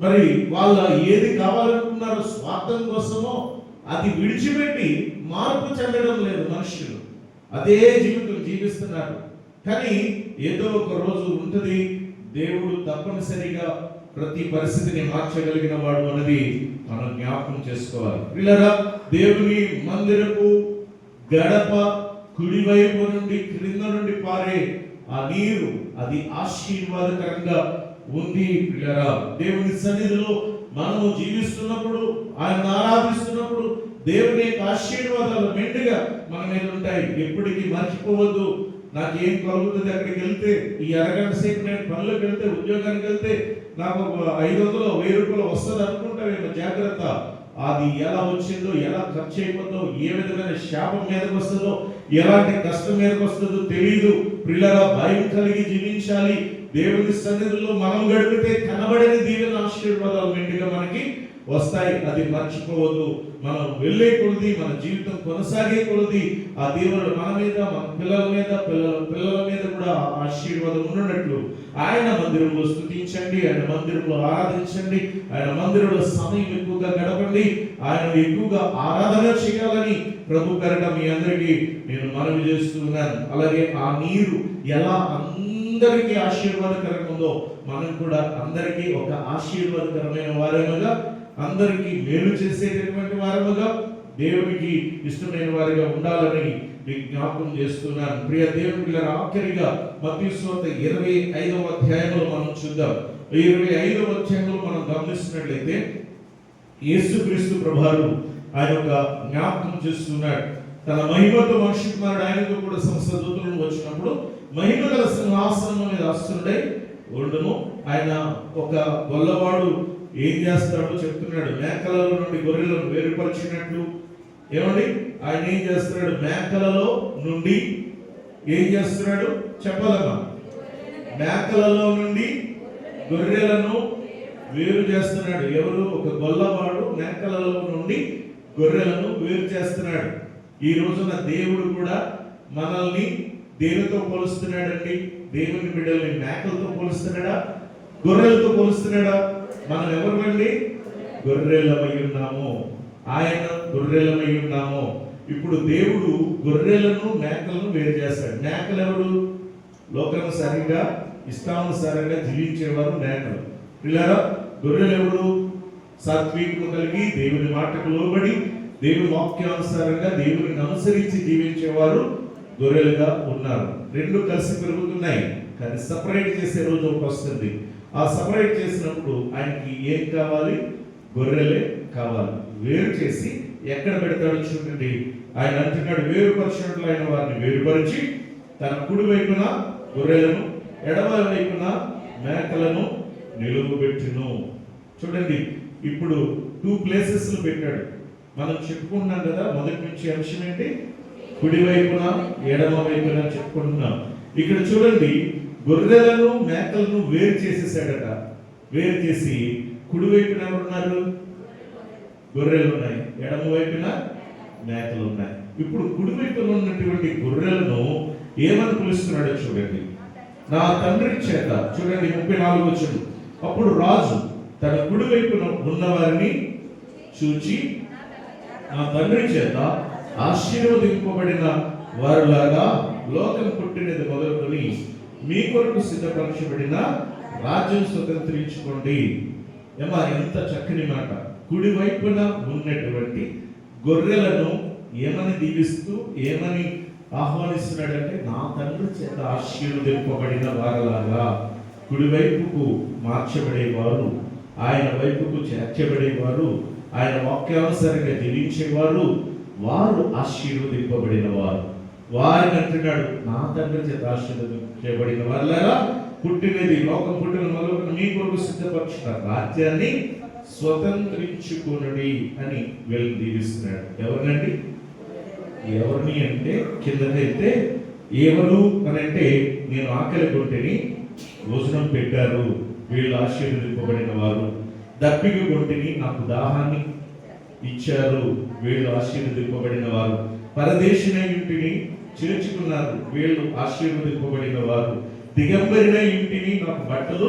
A: మరి వాళ్ళ ఏది కావాలనుకున్నారో స్వార్థం కోసమో అది విడిచిపెట్టి మార్పు చెందడం లేదు మనుషులు. అదే జీవితం జీవిస్తున్నారు. కానీ ఏదో ఒక రోజు ఉంటుంది, దేవుడు తప్పనిసరిగా ప్రతి పరిస్థితిని మార్చగలిగిన వాడు అన్నది మనం జ్ఞాపకం చేసుకోవాలి. పిల్లరా, దేవుని మందిరపు గడప కుడివైపు నుండి క్రింద నుండి పారే ఆ నీరు అది ఆశీర్వాదకరంగా ఉంది. పిల్లరా, దేవుని సన్నిధిలో మనము జీవిస్తున్నప్పుడు, ఆయన ఆరాధిస్తున్నప్పుడు దేవుని యొక్క ఆశీర్వాదాలు మెండుగా మన మీద ఉంటాయి. ఎప్పటికీ మర్చిపోవద్దు. నాకు ఏం కలుగుతుంది అక్కడికి వెళ్తే, ఈ అరగంట సేపు నేను పనులకు వెళ్తే, ఉద్యోగానికి వెళ్తే నాకు 500 1000 రూపాయలు వస్తుంది అనుకుంటావేమో. జాగ్రత్త. అది ఎలా వచ్చిందో, ఎలా ఖర్చు అయిపోతుందో, ఏ విధమైన శాపం మీదకి వస్తుందో, ఎలాంటి కష్టం మీదకి వస్తుందో తెలియదు. పిల్లరా, భయం కలిగి జీవించాలి. దేవుని సన్నిధిలో మనం గడిపితే కనబడని దీవెన ఆశీర్వాదాలు మెండుగా మనకి వస్తాయి. అది మర్చిపోవద్దు. మనం వెళ్ళే కొలది, మన జీవితం కొనసాగే కొలది ఆ దేవుడు మన మీద, మన పిల్లల మీద, పిల్లల మీద కూడా ఆశీర్వాదం ఉన్నట్లు ఆయన మందిరంలో స్తుతించండి, ఆయన మందిరంలో ఆరాధించండి, ఆయన మందిరంలో సమయం ఎక్కువగా గడపండి, ఆయన ఎక్కువగా ఆరాధన చేయాలని ప్రభు పేరిట మీ అందరికీ నేను మనవి చేస్తున్నాను. అలాగే ఆ నీరు ఎలా అందరికీ ఆశీర్వాదకరంగా ఉందో మనం కూడా అందరికీ ఒక ఆశీర్వాదకరమైన వారేమగా, అందరికీ మేలు చేసేటటువంటి వారముగా, దేవునికి ఇష్టమైన వారిగా ఉండాలని మీకు జ్ఞాపకం చేస్తున్నాను. ప్రియ దేవుని పిల్లల, ఆఖరిగా మత్తయి సువార్త 25వ అధ్యాయంలో మనం చూద్దాం. 25వ అధ్యాయంలో మనం గమనిస్తున్నట్లయితే యేసుక్రీస్తు ప్రభువారు ఆయన ఒక జ్ఞాపకం చేస్తున్నాడు. తన మహిమతో మనుష్య కుమారుడు ఆయనతో కూడా సమస్త దూతలను వచ్చినప్పుడు మహిమ గల సింహాసనం మీద ఆసీనుడై ఉండును. ఆయన ఒక గొల్లవాడు ఏం చేస్తాడో చెప్తున్నాడు. మేకలలో నుండి గొర్రెలను వేరుపరిచినట్లు, ఏమండి ఆయన ఏం చేస్తున్నాడు? మేకలలో నుండి ఏం చేస్తున్నాడు చెప్పాలమ్మా? మేకలలో నుండి గొర్రెలను వేరు చేస్తున్నాడు. ఎవరు? ఒక గొల్లవాడు మేకలలో నుండి గొర్రెలను వేరు చేస్తున్నాడు. ఈ రోజున దేవుడు కూడా మనల్ని దేనితో పోలుస్తున్నాడండి? దేవుని బిడ్డల్ని మేకలతో పోలుస్తున్నాడా? గొర్రెలతో పోలుస్తున్నాడా? మనం ఎవరండి? గొర్రెలమై ఉన్నాము. ఆయన గొర్రెలమై ఉన్నాము. ఇప్పుడు దేవుడు గొర్రెలను మేకలను వేరు చేస్తాడు. మేకలు ఎవరు? లోకానుసారంగా ఇష్టానుసారంగా జీవించేవారు మేకలు. పిల్లరా, గొర్రెలు ఎవరు? సాత్వికము కలిగి దేవుని మాటకు లోబడి దేవుని వాక్యానుసారంగా దేవుని అనుసరించి జీవించేవారు గొర్రెలుగా ఉన్నారు. రెండు కలిసి పెరుగుతున్నాయి, కానీ సపరేట్ చేసే రోజు ఒకటి వస్తుంది. ఆ సపరేట్ చేసినప్పుడు ఆయనకి ఏం కావాలి? గొర్రెలే కావాలి. వేరు చేసి ఎక్కడ పెడతాడు చూడండి. ఆయన అంటున్నాడు, వేరుపరిచినట్లు ఆయన వారిని వేరుపరిచి తన కుడి వైపున గొర్రెలను, ఎడమ వైపున మేకలను నిలువబెట్టును. చూడండి, ఇప్పుడు 2 ప్లేసెస్ పెట్టాడు. మనం చెప్పుకుంటున్నాం కదా, మొదటి నుంచి అంశం ఏంటి? కుడి వైపున ఎడమ వైపున చెప్పుకుంటున్నాం. ఇక్కడ చూడండి, గొర్రెలను మేకలను వేరు చేసేసాడట. వేరు చేసి కుడి వైపున ఎవరున్నారు? గొర్రెలు ఉన్నాయి, ఎడమ వైపున మేకలు ఉన్నాయి. ఇప్పుడు కుడి వైపున ఉన్నటువంటి గొర్రెలను ఏమని పిలుస్తున్నాడో చూడండి. నా తండ్రి చేత, చూడండి 34 వచనం, అప్పుడు రాజు తన కుడి వైపున ఉన్నవారిని చూచి, నా తండ్రి చేత ఆశీర్వదింపబడిన వారులాగా లోకం పుట్టినది మొదలుకొని మీ కొరకు సిద్ధపరచబడిన రాజ్యం స్వతంత్రించుకోండి. ఏమా, ఎంత చక్కని మాట. కుడి వైపున ఉన్నటువంటి గొర్రెలను ఏమని దీవిస్తూ ఏమని ఆహ్వానిస్తున్నాడంటే, నా తండ్రి చేత ఆశీర్వదింపబడిన వారలాగా కుడివైపుకు మార్చబడేవారు, ఆయన వైపుకు చేర్చబడేవారు, ఆయన వాక్యానుసారంగా జీవించేవారు, వారు ఆశీర్వదింపబడిన వారు. వారిని అంటున్నాడు, నా తండ్రి చేత ఆశీర్వదించబడిన వారలాగా పుట్టినది లోకం పుట్టిన మొదలు మీ కొరకు సిద్ధపరచిన రాజ్యాన్ని స్వతంత్రించుకునడి అని వీళ్ళు దీవిస్తున్నాడు. ఎవరినండి? ఎవరిని అంటే, కిందకైతే ఎవరు అని అంటే, నేను ఆకలి కొంటిని భోజనం పెట్టారు, వీళ్ళు ఆశీర్వదింపబడిన వారు. దప్పిక కొంటిని నాకు దాహాన్ని ఇచ్చారు, వీళ్ళు ఆశీర్వదింపబడిన వారు. పరదేశినై ఇంటిని చేర్చుకున్నారు, వీళ్ళు ఆశీర్వదింపబడిన వారు. దిగంబరిన ఇంటిని నాకు బట్టలు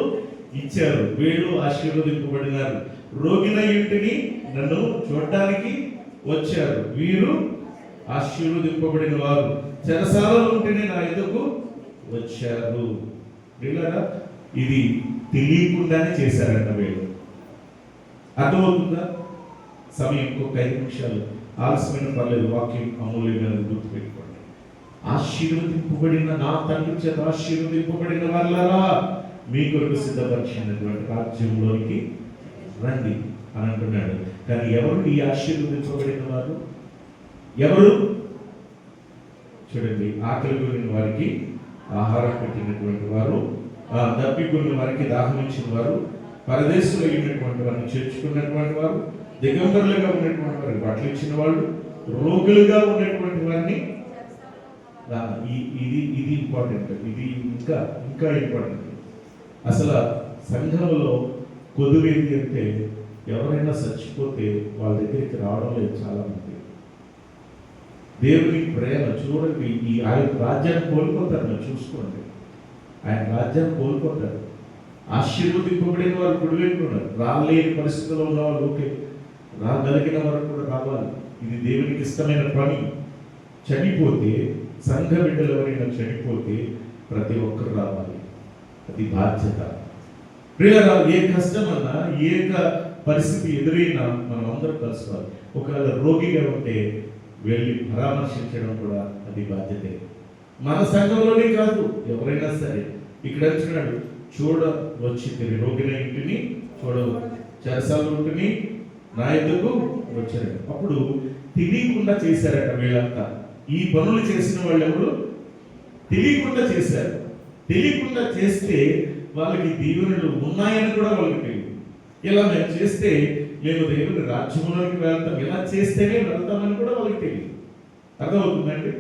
A: ఇచ్చారు. వీళ్ళు ఆశీర్వదింపబడినారు. రోగిన ఇంటిని నన్ను చూడటానికి వచ్చారు, వీరు ఆశీర్వదింపబడిన వారు. చెరసాలలో ఉంటేనే నా ఎదుకు వచ్చారు. వీళ్ళరా ఇది తెలియకుండానే చేశారంట వీళ్ళు. అర్థమవుతుందా? సమయం ఇంకొక 5 నిమిషాలు ఆలస్యమైన పర్లేదు, వాక్యం అమూల్యమైన గుర్తుపెట్టుకోండి. ఆశీర్వదింపబడిన నా తండ్రి చేత ఆశీర్వదింపబడిన వాళ్ళరా, మీ కొరకు సిద్ధపరిచినటువంటి రాజ్యంలోనికి రండి అని అంటున్నాడు. కానీ ఎవరు ఈ ఆశీర్వదింపబడిన వారు? ఎవరు? చూడండి, ఆకలి కొనిన వారికి ఆహారం పెట్టినటువంటి వారు, దప్పికొన్న వారికి దాహం ఇచ్చిన వారు, పరదేశంలో అయినటువంటి వారిని చేర్చుకున్నటువంటి వారు, దిగంబరులుగా ఉన్నటువంటి వారికి బట్టలు ఇచ్చిన వాళ్ళు, రోగులుగా ఉన్నటువంటి వారిని. ఇది ఇంపార్టెంట్. ఇది ఇంకా ఇంకా ఇంపార్టెంట్. అసలు సంఘంలో కొదువేది అంటే ఎవరైనా చచ్చిపోతే వాళ్ళ దగ్గరికి రావడం లేదు చాలా మంది. దేవుని ప్రేమ చూడండి, ఆయన రాజ్యాన్ని కోల్పోతారు. మీరు చూసుకోండి, ఆయన రాజ్యాన్ని కోల్పోతారు. ఆశీర్వదింపబడిన వారు కుడివైపున్నారు. రాలేని పరిస్థితుల్లో ఉన్న వాళ్ళు ఓకే, రాగలిగిన వారు కూడా రావాలి. ఇది దేవునికి ఇష్టమైన పని. చనిపోతే సంఘ బిడ్డలు ఎవరైనా చనిపోతే ప్రతి ఒక్కరు రావాలి, అది బాధ్యత. ప్రియులారా, ఏ కష్టమన్నా ఏ పరిస్థితి ఎదురైనా మనం అందరం కలుసుకోవాలి. ఒకవేళ రోగిగా ఉంటే వెళ్ళి పరామర్శించడం కూడా అది బాధ్యతే. మన సంఘంలోనే కాదు, ఎవరైనా సరే. ఇక్కడ అంటున్నాడు, చూడ వచ్చి రోగిన ఇంటిని చూడ, చెరసాల ఇంటిని నా ఎదుగు వచ్చారు. అప్పుడు తెలియకుండా చేశారట వీళ్ళంతా. ఈ పనులు చేసిన వాళ్ళు ఎవరు? తెలియకుండా చేశారు. తెలియకుండా చేస్తే వాళ్ళకి దీవెనలు ఉన్నాయని కూడా వాళ్ళకి తెలియదు. ఇలా మేము చేస్తే మేము దేవుని రాజ్యంలోకి వెళ్తాం, ఇలా చేస్తేనే వెళ్తామని కూడా వాళ్ళకి తెలియదు. అర్థమవుతుందండి?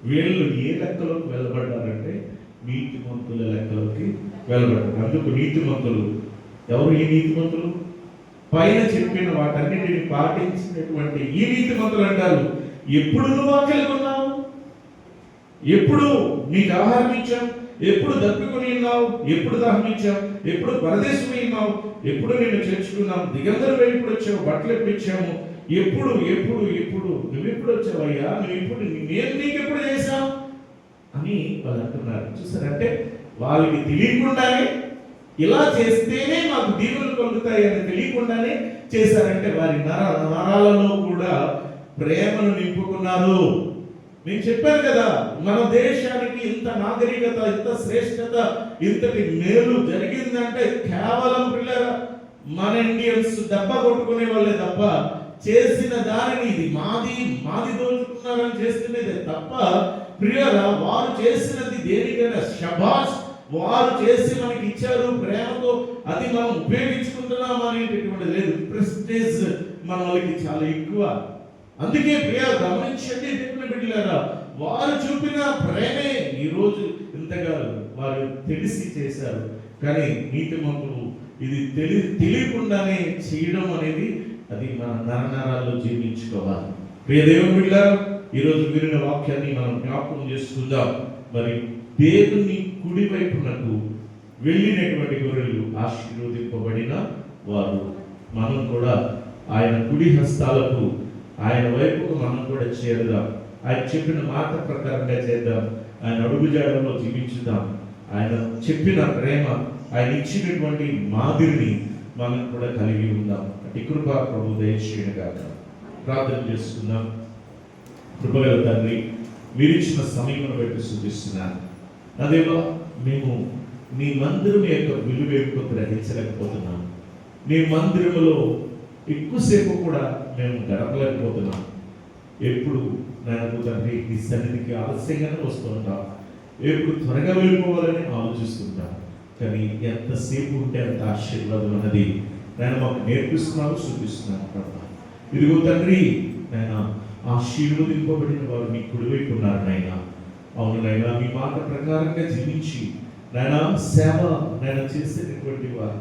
A: వీళ్ళు ఏ లెక్కలోకి వెళ్ళబడ్డారంటే నీతిమంతుల లెక్కలోకి వెళ్ళబడ్డారు. అందుకు నీతిమంతులు ఎవరు? ఈ నీతిమంతులు పైన చెప్పిన వాటన్నిటిని పాటించినటువంటి ఈ నీతిమంతులు అంటారు, ఎప్పుడు నువ్వు ఆకలి ఉన్నావు, ఎప్పుడు నీకు ఆహారం ఇచ్చాం, ఎప్పుడు దప్పికొని ఉన్నావు, ఎప్పుడు దాహం ఇచ్చాం, ఎప్పుడు పరదేశం ఉన్నావు, ఎప్పుడు నేను చేర్చుకున్నాం, దిగంబరు ఎప్పుడు వచ్చావు, బట్టలు ఎప్పుడు ఇచ్చాము, ఎప్పుడు ఎప్పుడు ఎప్పుడు నువ్వు ఎప్పుడు వచ్చావయ్యా, నువ్వు ఎప్పుడు, నేను నీకు ఎప్పుడు చేశావు అని వాళ్ళు అంటున్నారు. చూసారంటే వాళ్ళకి తెలియకుండానే ఇలా చేస్తేనే మాకు దీవెనలు కలుగుతాయి అని తెలియకుండానే చేశారంటే వారి నరాలలో కూడా ప్రేమను నింపుకున్నారు. నేను చెప్పాను కదా, మన దేశానికి ఇంత నాగరికత, ఇంత శ్రేష్టత, ఇంతటి మేలు జరిగిందంటే కేవలం పిల్లల మన ఇండియన్స్ దెబ్బ కొట్టుకునే వాళ్ళే తప్ప, చేసిన దానిని ఇది మాది మాది దోచుకున్నారని చేస్తున్నదే తప్ప ప్రియుల వారు చేసినది దేనికైనా శబాష్, వారు చేసి మనకి ఇచ్చారు ప్రేమతో, అది మనం ఉపయోగించుకుంటున్నాం అనేటటువంటి లేదు. ప్రెస్టేజ్ మన వాళ్ళకి చాలా ఎక్కువ. అందుకే ప్రియ గమనించండి దేవుని బిడ్డలారా, వారు చూపిన ప్రేమే ఈరోజు ఇంతగా వారు తెలిసి చేశారు. కానీ నీతిమంతులు ఇది తెలియకుండానే చేయడం అనేది అది మన నరనరాల్లో జీవించుకోవాలి. ప్రియ దేవుని బిడ్డలారా, ఈరోజు విరిన వాక్యాన్ని మనం జ్ఞాపకం చేసుకుందాం. మరి దేవుని కుడి వైపునకు వెళ్ళినటువంటి గొర్రెలు ఆశీర్వదింపబడిన వారు. మనం కూడా ఆయన కుడి హస్తాలకు, ఆయన వైపుకు మనం కూడా చేరుదాం. ఆయన చెప్పిన మాట ప్రకారంగా చేద్దాం. ఆయన అడుగుజాడలో జీవించుదాం. ఆయన చెప్పిన ప్రేమ, ఆయన ఇచ్చినటువంటి మాదిరిని మనం కూడా కలిగి ఉందాం. అటు కృప ప్రభు దయచేయనుగా ప్రార్థన చేసుకుందాం. కృపగల తండ్రి, మీరిచ్చిన సమయమును బట్టి స్తుతిస్తున్నాను. అదేవో మేము నీ మందిరం యొక్క విలువ ఎక్కువ గ్రహించలేకపోతున్నాం. నీ మందిరములో ఎక్కువసేపు కూడా మేము గడపలేకపోతున్నాం. ఎప్పుడు నేను తండ్రి ఈ సన్నిధికి ఆలస్యంగానే వస్తూ ఉంటాం, ఎప్పుడు త్వరగా వెళ్ళిపోవాలని ఆలోచిస్తుంటాం. కానీ ఎంతసేపు ఉంటే అంత ఆశీర్వాదం అన్నది నేను మాకు నేర్పిస్తున్నాను, చూపిస్తున్నాను ప్రభా. ఇదిగో తండ్రి, నేను ఆశీర్వదింపబడిన వారు మీ కుడివైపు ఉన్నారు నాయన. అవును నాయన, మీ మాట ప్రకారంగా జీవించి నాయన సేవ నేను చేసేటటువంటి వారు,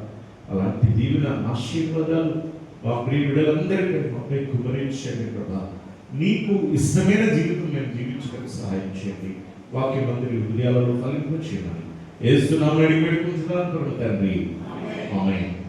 A: అలాంటి దీవెన ఆశీర్వాదాలు మా ప్రియ బిడ్డలందరికీ మాపై కుమరించండి ప్రభా. నీకు ఇష్టమైన జీవితం మేము జీవించడానికి సహాయం చేయండి. వాక్యం అందరి హృదయాలలో ఫలింప చేయాలి. యేసు నామమున అడిగి వేడుకుంటున్నాను తండ్రి.
B: ఆమేన్.